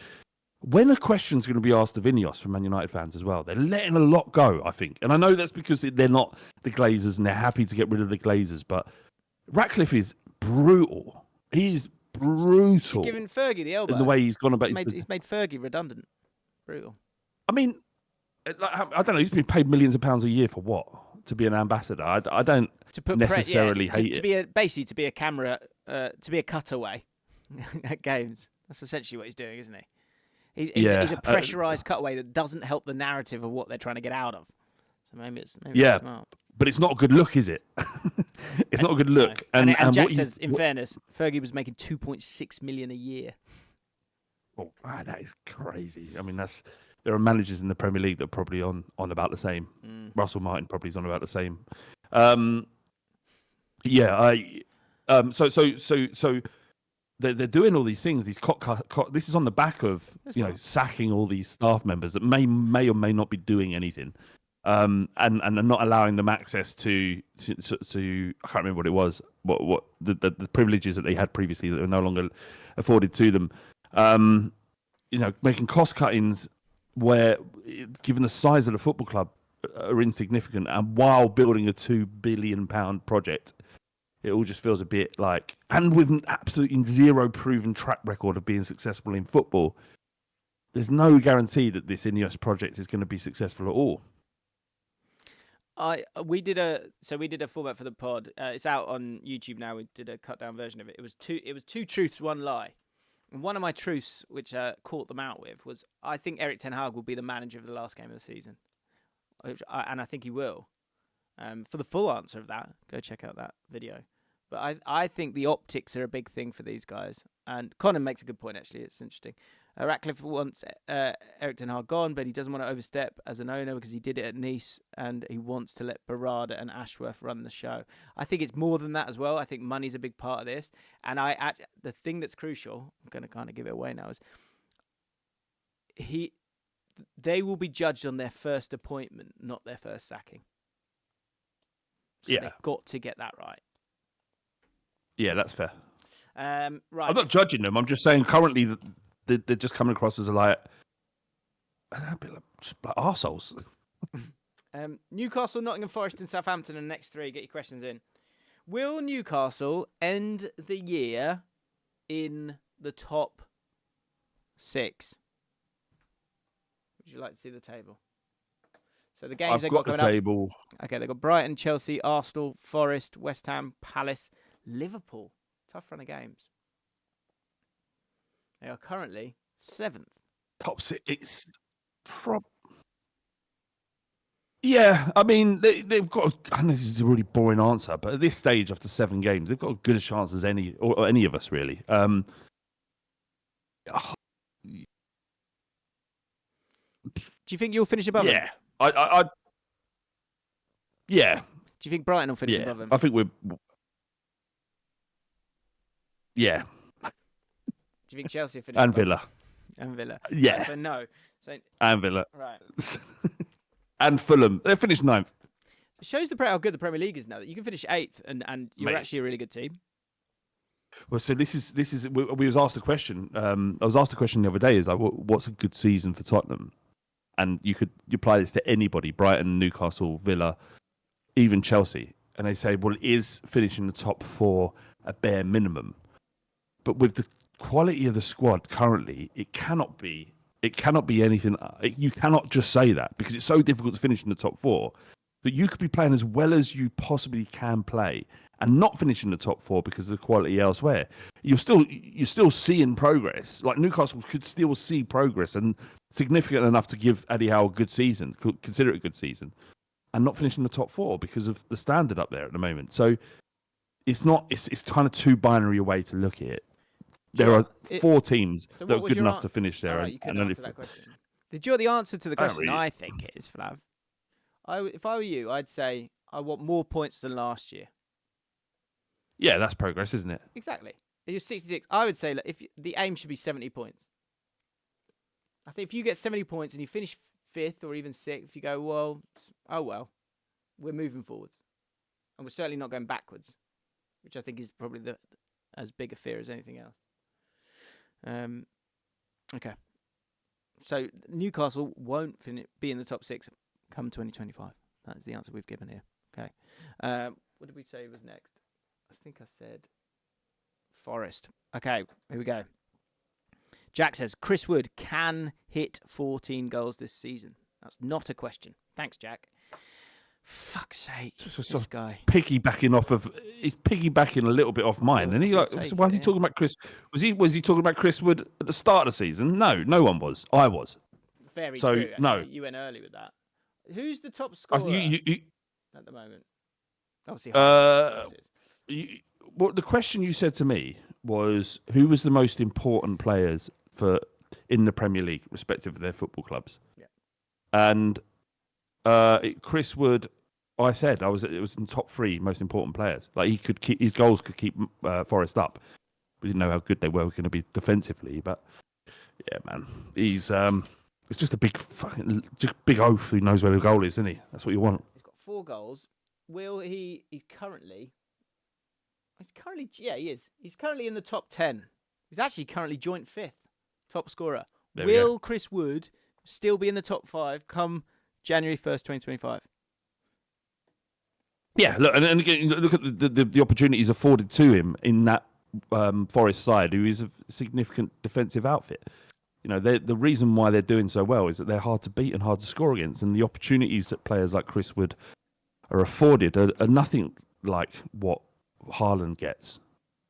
when a question's going to be asked of Ineos from Man United fans as well, they're letting a lot go, I think. And I know that's because they're not the Glazers and they're happy to get rid of the Glazers, but Ratcliffe is brutal. He's brutal. Giving Fergie the elbow. In the way he's gone about He's made Fergie redundant. Brutal. I mean, I don't know. He's been paid millions of pounds a year for what? To be an ambassador? I don't necessarily hate it. Basically, to be a camera, to be a cutaway at games. That's essentially what he's doing, isn't he? He's a pressurised cutaway that doesn't help the narrative of what they're trying to get out of. So maybe it's smart. But it's not a good look, is it? It's not a good look. No. And Jack says, in fairness, Fergie was making 2.6 million a year. Oh, wow, that is crazy. I mean, there are managers in the Premier League that are probably on about the same. Russell Martin probably is on about the same. So they're doing all these things. These this is on the back of sacking all these staff members that may or may not be doing anything, and not allowing them access to I can't remember what it was, what the privileges that they had previously that are no longer afforded to them. Making cost cuttings where, given the size of the football club, are insignificant, and while building a £2 billion project. It all just feels a bit like, and with an absolutely zero proven track record of being successful in football, there's no guarantee that this Ineos project is going to be successful at all. We did a format for the pod. It's out on YouTube now. We did a cut down version of it. It was two truths, one lie. And one of my truths, which caught them out with, was I think Erik Ten Hag will be the manager of the last game of the season, and I think he will. For the full answer of that, go check out that video. But I think the optics are a big thing for these guys. And Connor makes a good point, actually. It's interesting. Ratcliffe wants Erik Ten Hag gone, but he doesn't want to overstep as an owner because he did it at Nice, and he wants to let Barada and Ashworth run the show. I think it's more than that as well. I think money's a big part of this. And the thing that's crucial, I'm going to kind of give it away now, is they will be judged on their first appointment, not their first sacking. So they've got to get that right. Yeah, that's fair. Right. I'm not judging them. I'm just saying currently they're just coming across as a bit like arseholes. Newcastle, Nottingham Forest and Southampton are the next three. Get your questions in. Will Newcastle end the year in the top 6? Would you like to see the table? So the games they've got coming the table. Up. Okay, they've got Brighton, Chelsea, Arsenal, Forest, West Ham, Palace, Liverpool. Tough run of games. They are currently 7th. Top 6. Yeah, I mean, they've got... I know this is a really boring answer, but at this stage, after 7 games, they've got as good a chance as any of us, really. Do you think you'll finish above them? Yeah. Do you think Brighton will finish above them? I think we're... Yeah. Do you think Chelsea will finish and Villa? And Villa. Yeah. So no. And Villa. Right. And Fulham. They finished 9th. It shows how good the Premier League is now. That you can finish 8th and you're actually a really good team. Well, so this is we was asked a question. I was asked a question the other day. Is like, what's a good season for Tottenham? And you apply this to anybody: Brighton, Newcastle, Villa, even Chelsea. And they say, well, is finishing the top 4 a bare minimum? But with the quality of the squad currently, it cannot be anything. You cannot just say that because it's so difficult to finish in the top 4 that you could be playing as well as you possibly can play and not finish in the top 4 because of the quality elsewhere. You're still seeing progress. Like Newcastle could still see progress and significant enough to give Eddie Howe a good season, consider it a good season, and not finish in the top 4 because of the standard up there at the moment. So it's kind of too binary a way to look at it. There are 4 teams that are good enough to finish there. Right, you couldn't answer that question. Did you know the answer to the question? I think it is, Flav. If I were you, I'd say I want more points than last year. Yeah, that's progress, isn't it? Exactly. You're 66. I would say if the aim should be 70 points. I think if you get 70 points and you finish 5th or even 6th, you go, well, we're moving forwards. And we're certainly not going backwards, which I think is probably as big a fear as anything else. Okay. So Newcastle won't be in the top 6 come 2025. That's the answer we've given here. Okay. What did we say was next? I think I said Forest. Okay, here we go. Jack says Chris Wood can hit 14 goals this season. That's not a question. Thanks, Jack. Fuck's sake, this guy. He's piggybacking a little bit off mine, and so why is he talking about Chris? Was he talking about Chris Wood at the start of the season? No, no one was. I was. Very true. Actually. No, you went early with that. Who's the top scorer at the moment? Obviously, well, the question you said to me was who was the most important players in the Premier League, respective of their football clubs. Yeah. And Chris Wood, I said it was in the top 3 most important players. Like his goals could keep Forest up. We didn't know how good they were going to be defensively, but yeah, man, he's it's just a big oaf who knows where the goal is, isn't he? That's what you want. He's got 4 goals. He's currently he is. He's currently in the top 10. He's actually currently joint 5th top scorer. Will Chris Wood still be in the top 5 come January 1st, 2025? Yeah, look, and again, look at the opportunities afforded to him in that Forest side, who is a significant defensive outfit. You know, the reason why they're doing so well is that they're hard to beat and hard to score against, and the opportunities that players like Chris Wood are afforded are nothing like what Haaland gets.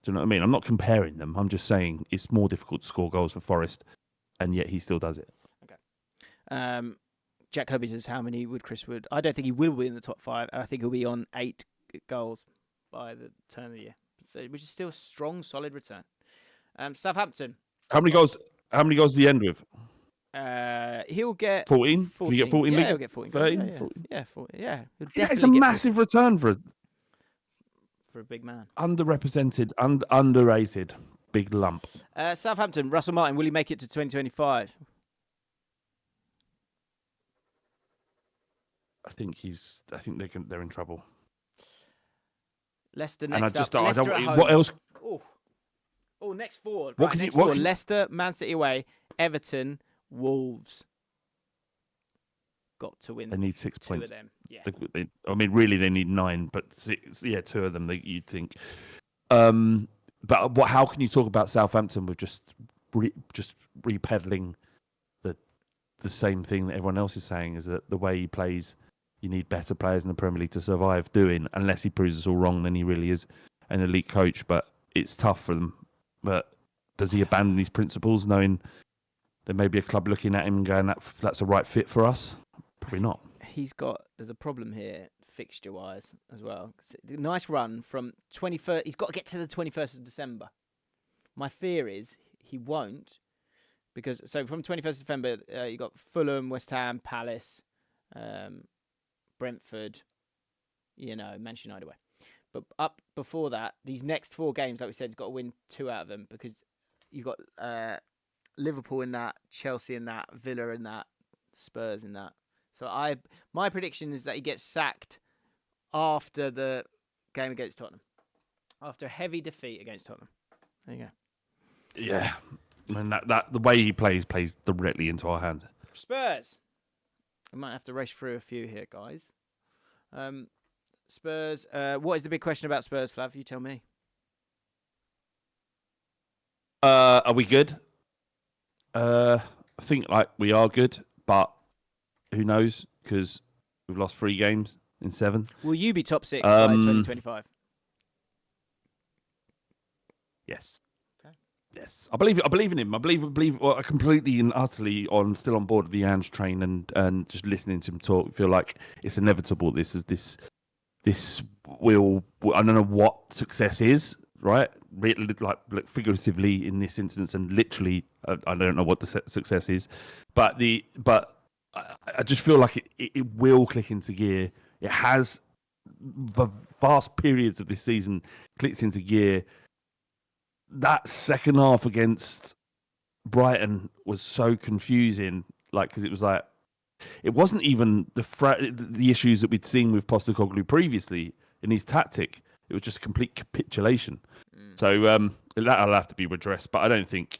Do you know what I mean? I'm not comparing them. I'm just saying it's more difficult to score goals for Forest, and yet he still does it. Okay. Jack Kirby says, how many would Chris Wood? I don't think he will be in the top 5, and I think he'll be on 8 goals by the turn of the year, which is still a strong, solid return. Southampton. How many goals does he end with? He'll get 14. Can you get 14? Yeah, he'll get 14. 13, 14. Yeah, 14. Yeah. It's a massive return for a big man. Underrepresented and underrated big lump. Southampton. Russell Martin. Will he make it to 2025? I think they're in trouble. Leicester next up. What else? Oh, next 4. What Right, next 4. Leicester, Man City away, Everton, Wolves. Got to win. They need 6 2 points. of them. Yeah. Really, they need 9, but 6. Yeah, 2 of them. You'd think. But how can you talk about Southampton with just repeddling the same thing that everyone else is saying? Is that the way he plays? You need better players in the Premier League to survive. Unless he proves us all wrong, then he really is an elite coach. But it's tough for them. But does he abandon these principles, knowing there may be a club looking at him and going, "That's a right fit for us"? Probably not. There's a problem here, fixture-wise, as well. Nice run from 21st. He's got to get to the 21st of December. My fear is he won't, because from 21st of December, you got Fulham, West Ham, Palace, Brentford, Manchester United away. But up before that, these next 4 games, like we said, he's got to win 2 out of them, because you've got Liverpool in that, Chelsea in that, Villa in that, Spurs in that. So my prediction is that he gets sacked after the game against Tottenham, after a heavy defeat against Tottenham. There you go. Yeah, I mean that the way he plays directly into our hands. Spurs. I might have to race through a few here, guys. Spurs. What is the big question about Spurs, Flav? You tell me. Are we good? I think we are good, but who knows? Because we've lost 3 games in 7. Will you be top 6 by 2025? Yes. Okay. Yes, I believe in him. I believe. Well, I completely and utterly still on board with the Ange train and just listening to him talk. Feel like it's inevitable. This will. I don't know what success is. Right, like figuratively in this instance, and literally, I don't know what the success is, but I just feel like it will click into gear. It has the vast periods of this season clicked into gear. That second half against Brighton was so confusing, because it was it wasn't even the issues that we'd seen with Postecoglou previously in his tactic. It was just a complete capitulation. So that'll have to be redressed. But I don't think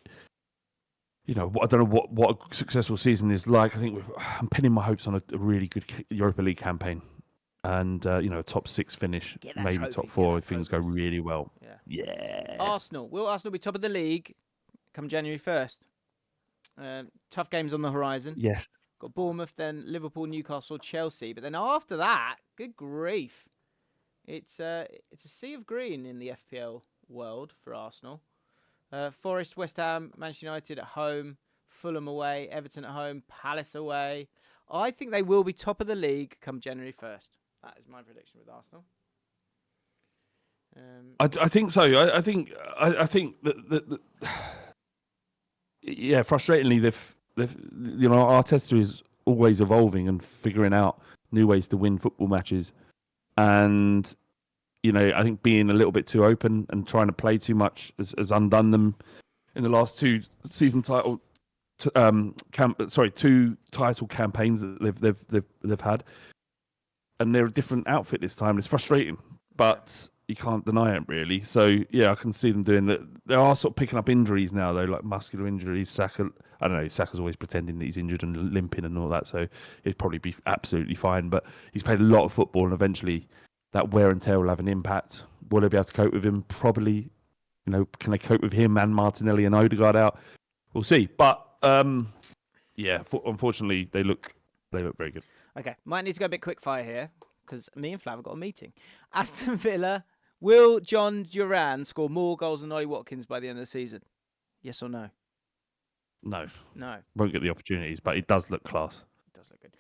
I don't know what a successful season is like. I think I'm pinning my hopes on a really good Europa League campaign, and a top 6 finish, maybe trophy, top 4 if things go progress. really well. Yeah. Yeah. Arsenal. Will Arsenal be top of the league come January 1st? Tough games on the horizon. Yes. Got Bournemouth, then Liverpool, Newcastle, Chelsea. But then after that, good grief, it's a sea of green in the FPL world for Arsenal. Forest, West Ham, Manchester United at home, Fulham away, Everton at home, Palace away. I think they will be top of the league come January 1st. That is my prediction with Arsenal. I think so. I think that yeah, frustratingly, they've Arteta is always evolving and figuring out new ways to win football matches, and I think being a little bit too open and trying to play too much has undone them in the last 2 season title, 2 title campaigns that they've had, and they're a different outfit this time. It's frustrating, but you can't deny it really. So yeah, I can see them doing that. They are sort of picking up injuries now though, like muscular injuries. Saka, I don't know, Saka's always pretending that he's injured and limping and all that, so he'd probably be absolutely fine. But he's played a lot of football, and eventually that wear and tear will have an impact. Will they be able to cope with him? Probably. Can they cope with him and Martinelli and Odegaard out? We'll see. But yeah, unfortunately, they look very good. Okay, might need to go a bit quick fire here because me and Flav have got a meeting. Aston Villa, will John Duran score more goals than Ollie Watkins by the end of the season? Yes or no? No. No. Won't get the opportunities, but it does look class. It does look good.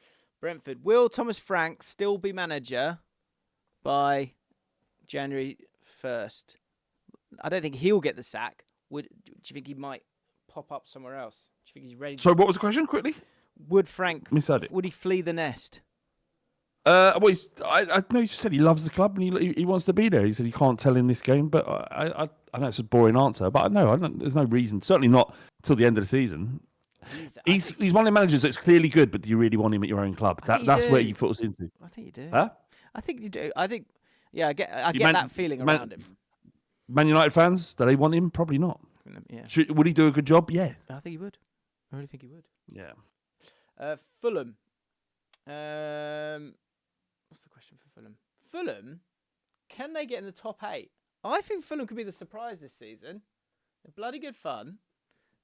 Brentford, will Thomas Frank still be manager by January 1st? I don't think he'll get the sack. Do you think he might pop up somewhere else? Do you think he's ready? So what was the question, quickly? Would Frank, misheard it. Would he flee the nest? Well, I know he said he loves the club and he wants to be there. He said he can't tell in this game, but I know it's a boring answer, but there's no reason. Certainly not till the end of the season. He's one of the managers that's clearly good, but do you really want him at your own club? That's where he falls into. I think you do. Huh? I think you do. I think, yeah, I get that feeling around him. Man United fans, do they want him? Probably not. Yeah. Would he do a good job? Yeah. I think he would. I really think he would. Yeah. Fulham. What's the question for Fulham? Fulham, can they get in the top 8? I think Fulham could be the surprise this season. They're bloody good fun.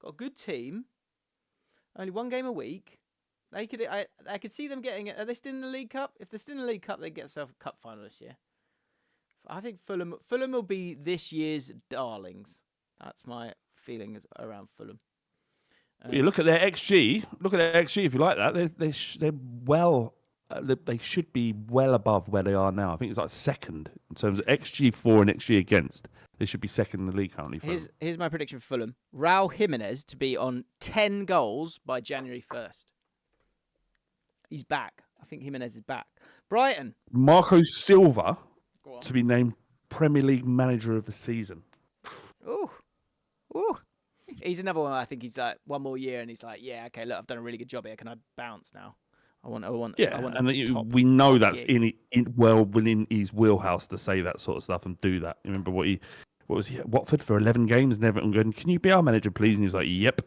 Got a good team. Only 1 game a week. I could see them getting it. Are they still in the League Cup? If they're still in the League Cup, they get themselves a cup final this year. I think Fulham will be this year's darlings. That's my feeling around Fulham. You look at their XG. Look at their XG if you like that. They're well. They should be well above where they are now. I think it's like second in terms of XG for and XG against. They should be second in the league currently. Here's my prediction for Fulham: Raul Jimenez to be on 10 goals by January 1st. He's back. I think Jimenez is back. Brighton. Marco Silva to be named Premier League Manager of the Season. Ooh. He's another one. I think he's like 1 more year, and he's like, yeah, okay, look, I've done a really good job here. Can I bounce now? I want. Yeah, and we know that's within his wheelhouse to say that sort of stuff and do that. You remember what was he at Watford for 11 games and Everton going, can you be our manager, please? And he was like, yep.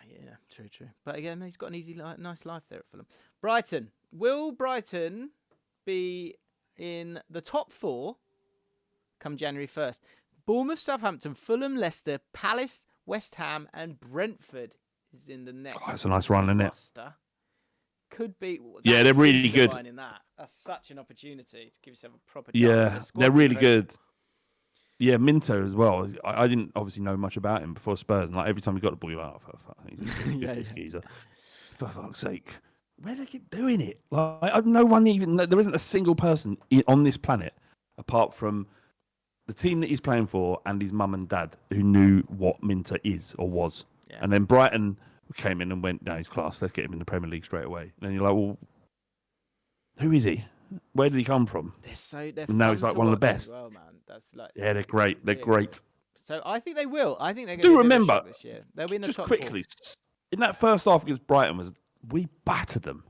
Yeah, true. But again, he's got an easy, nice life there at Fulham. Brighton. Will Brighton be in the top 4 come January 1st? Bournemouth, Southampton, Fulham, Leicester, Palace, West Ham, and Brentford is in the next. Oh, that's a nice run, isn't it? Could be. Yeah, they're really good. In that. That's such an opportunity to give yourself a proper chance. Yeah, they're really good. Yeah, Minto as well. I didn't obviously know much about him before Spurs, and like every time he got the ball, you're like, oh, for fuck's sake, geezer. For fuck's sake, where do they keep doing it? Like, no one even. There isn't a single person on this planet apart from the team that he's playing for and his mum and dad who knew what Minter is or was. Yeah. And then Brighton came in and went, no, he's class. Let's get him in the Premier League straight away. And then you're like, well, who is he? Where did he come from? They're now he's like one of the best. Well, man. That's like, yeah, they're great. They're great. So I think they will. I think they're going to remember this year. They'll be in the top 4. In that first half against Brighton, we battered them.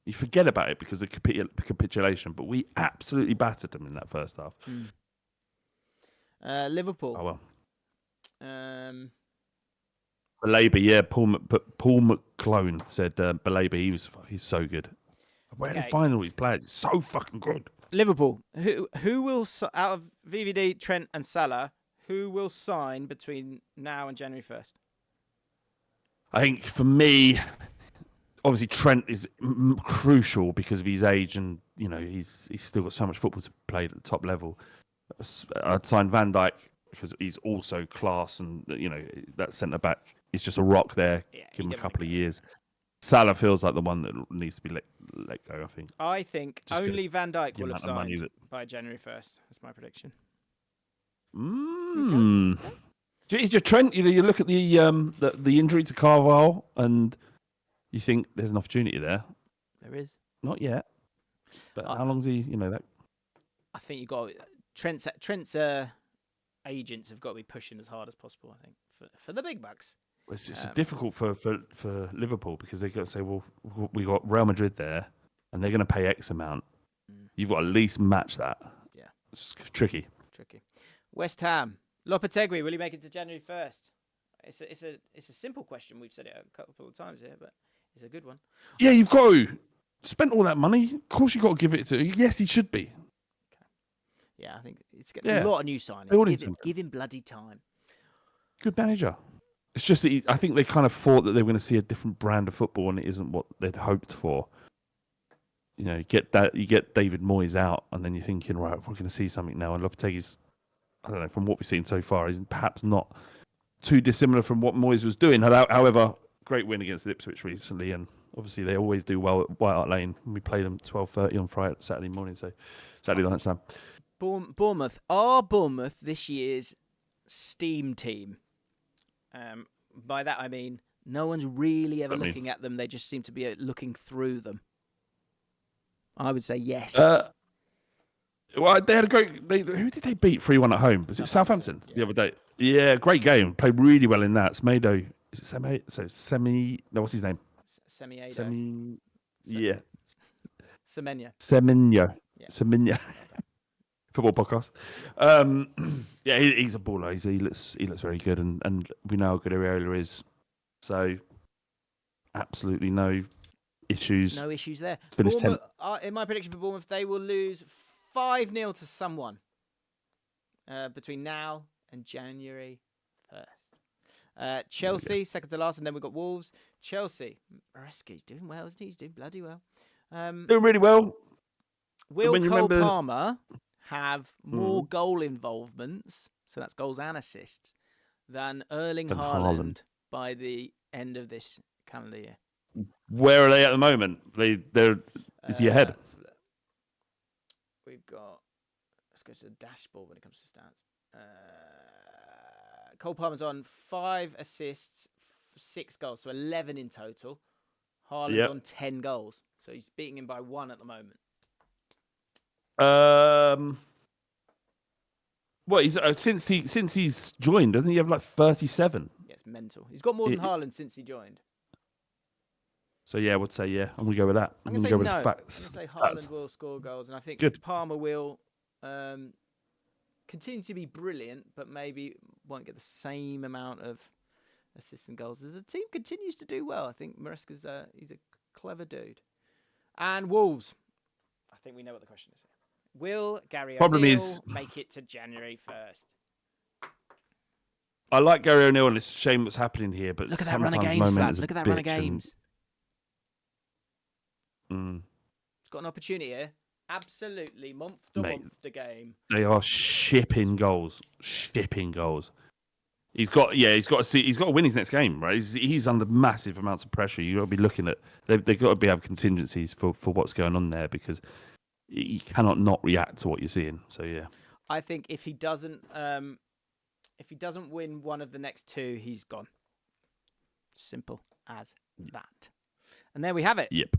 You forget about it because of capitulation, but we absolutely battered them in that first half. Liverpool. Oh well. Belaby, yeah, Paul McClone said Belaby. He's so good. Where did he find all these players? He's so fucking good. Liverpool. Who will out of VVD, Trent, and Salah? Who will sign between now and January 1st? I think for me, obviously Trent is crucial because of his age, and he's still got so much football to play at the top level. I'd sign Van Dijk because he's also class, and that centre back is just a rock there. Yeah, give him a couple of years. Salah feels like the one that needs to be let go. I think Just only Van Dijk will have money signed by January 1st. That's my prediction. Is your Trent? You look at the injury to Carvalho, and you think there's an opportunity there. There is. Not yet. But how long's he? That. I think you got Trent's agents have got to be pushing as hard as possible. I think for the big bucks. It's difficult for Liverpool because they've got to say, well, we got Real Madrid there, and they're going to pay X amount. You've got to at least match that. Yeah, it's tricky. West Ham, Lopetegui, will he make it to January 1st? It's a simple question. We've said it a couple of times here, but it's a good one. Yeah, you've got to spend all that money. Of course, you've got to give it to. Yes, he should be. Okay. Yeah, I think it's getting a lot of new signings. Give him bloody time. Good manager. It's just that I think they kind of thought that they were going to see a different brand of football, and it isn't what they'd hoped for. You get David Moyes out, and then you're thinking, right, we're going to see something now. And Lopetegui's, I don't know, from what we've seen so far, he's perhaps not too dissimilar from what Moyes was doing. However, great win against Ipswich recently, and obviously they always do well at White Hart Lane. We play them 12:30 on Saturday morning, so Saturday lunchtime. Bournemouth. Are Bournemouth this year's steam team? By that I mean no one's really ever looking at them. They just seem to be looking through them. I would say yes. Well, they had a great. Who did they beat 3-1 at home? Was it Southampton the other day? Yeah, great game. Played really well in that. Semedo. Is it Semedo? So No, what's his name? Semenya. Yeah. Semenya. Yeah. Semenya. Football podcast. Yeah, he's a baller. He looks very good, and we know how good Areola is. So, absolutely no issues. No issues there. Finished 10th. In my prediction for Bournemouth, they will lose 5-0 to someone between now and January 1st. Chelsea, second to last, and then we've got Wolves. Chelsea. Maresca's doing well, isn't he? He's doing bloody well. Doing really well. Will Cole Palmer have more goal involvements, so that's goals and assists, than Erling Haaland by the end of this calendar year? Where are they at the moment? Is he ahead? We've got. Let's go to the dashboard when it comes to stats. Cole Palmer's on 5 assists, 6 goals, so 11 in total. Haaland's on 10 goals, so he's beating him by 1 at the moment. Well, he's since he's joined, doesn't he have like 37? Yeah, it's mental. He's got more than Haaland since he joined. So yeah, I would say yeah. I'm gonna go with that. I'm gonna go with facts. I'm gonna say Haaland will score goals, and I think Palmer will continue to be brilliant, but maybe won't get the same amount of assists and goals. The team continues to do well. I think Maresca's he's a clever dude. And Wolves. I think we know what the question is here. Will Gary O'Neill make it to January 1st? I like Gary O'Neill, and it's a shame what's happening here. But look at that run of games, Fab. Look at that run of games. He's got an opportunity here. Absolutely, month to month the game. They are shipping goals. He's got to win his next game, right? He's under massive amounts of pressure. You've got to be looking at they've got to have contingencies for what's going on there, because you cannot not react to what you're seeing. So yeah, I think if he doesn't win one of the next 2, he's gone. Simple as that. And there we have it. Yep.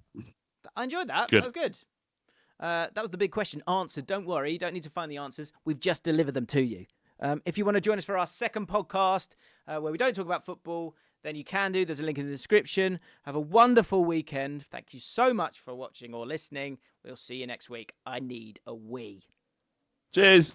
I enjoyed that. That was good. That was the big question answered. Don't worry, you don't need to find the answers. We've just delivered them to you. If you want to join us for our second podcast, where we don't talk about football, then you can do. There's a link in the description. Have a wonderful weekend. Thank you so much for watching or listening. We'll see you next week. I need a wee. Cheers.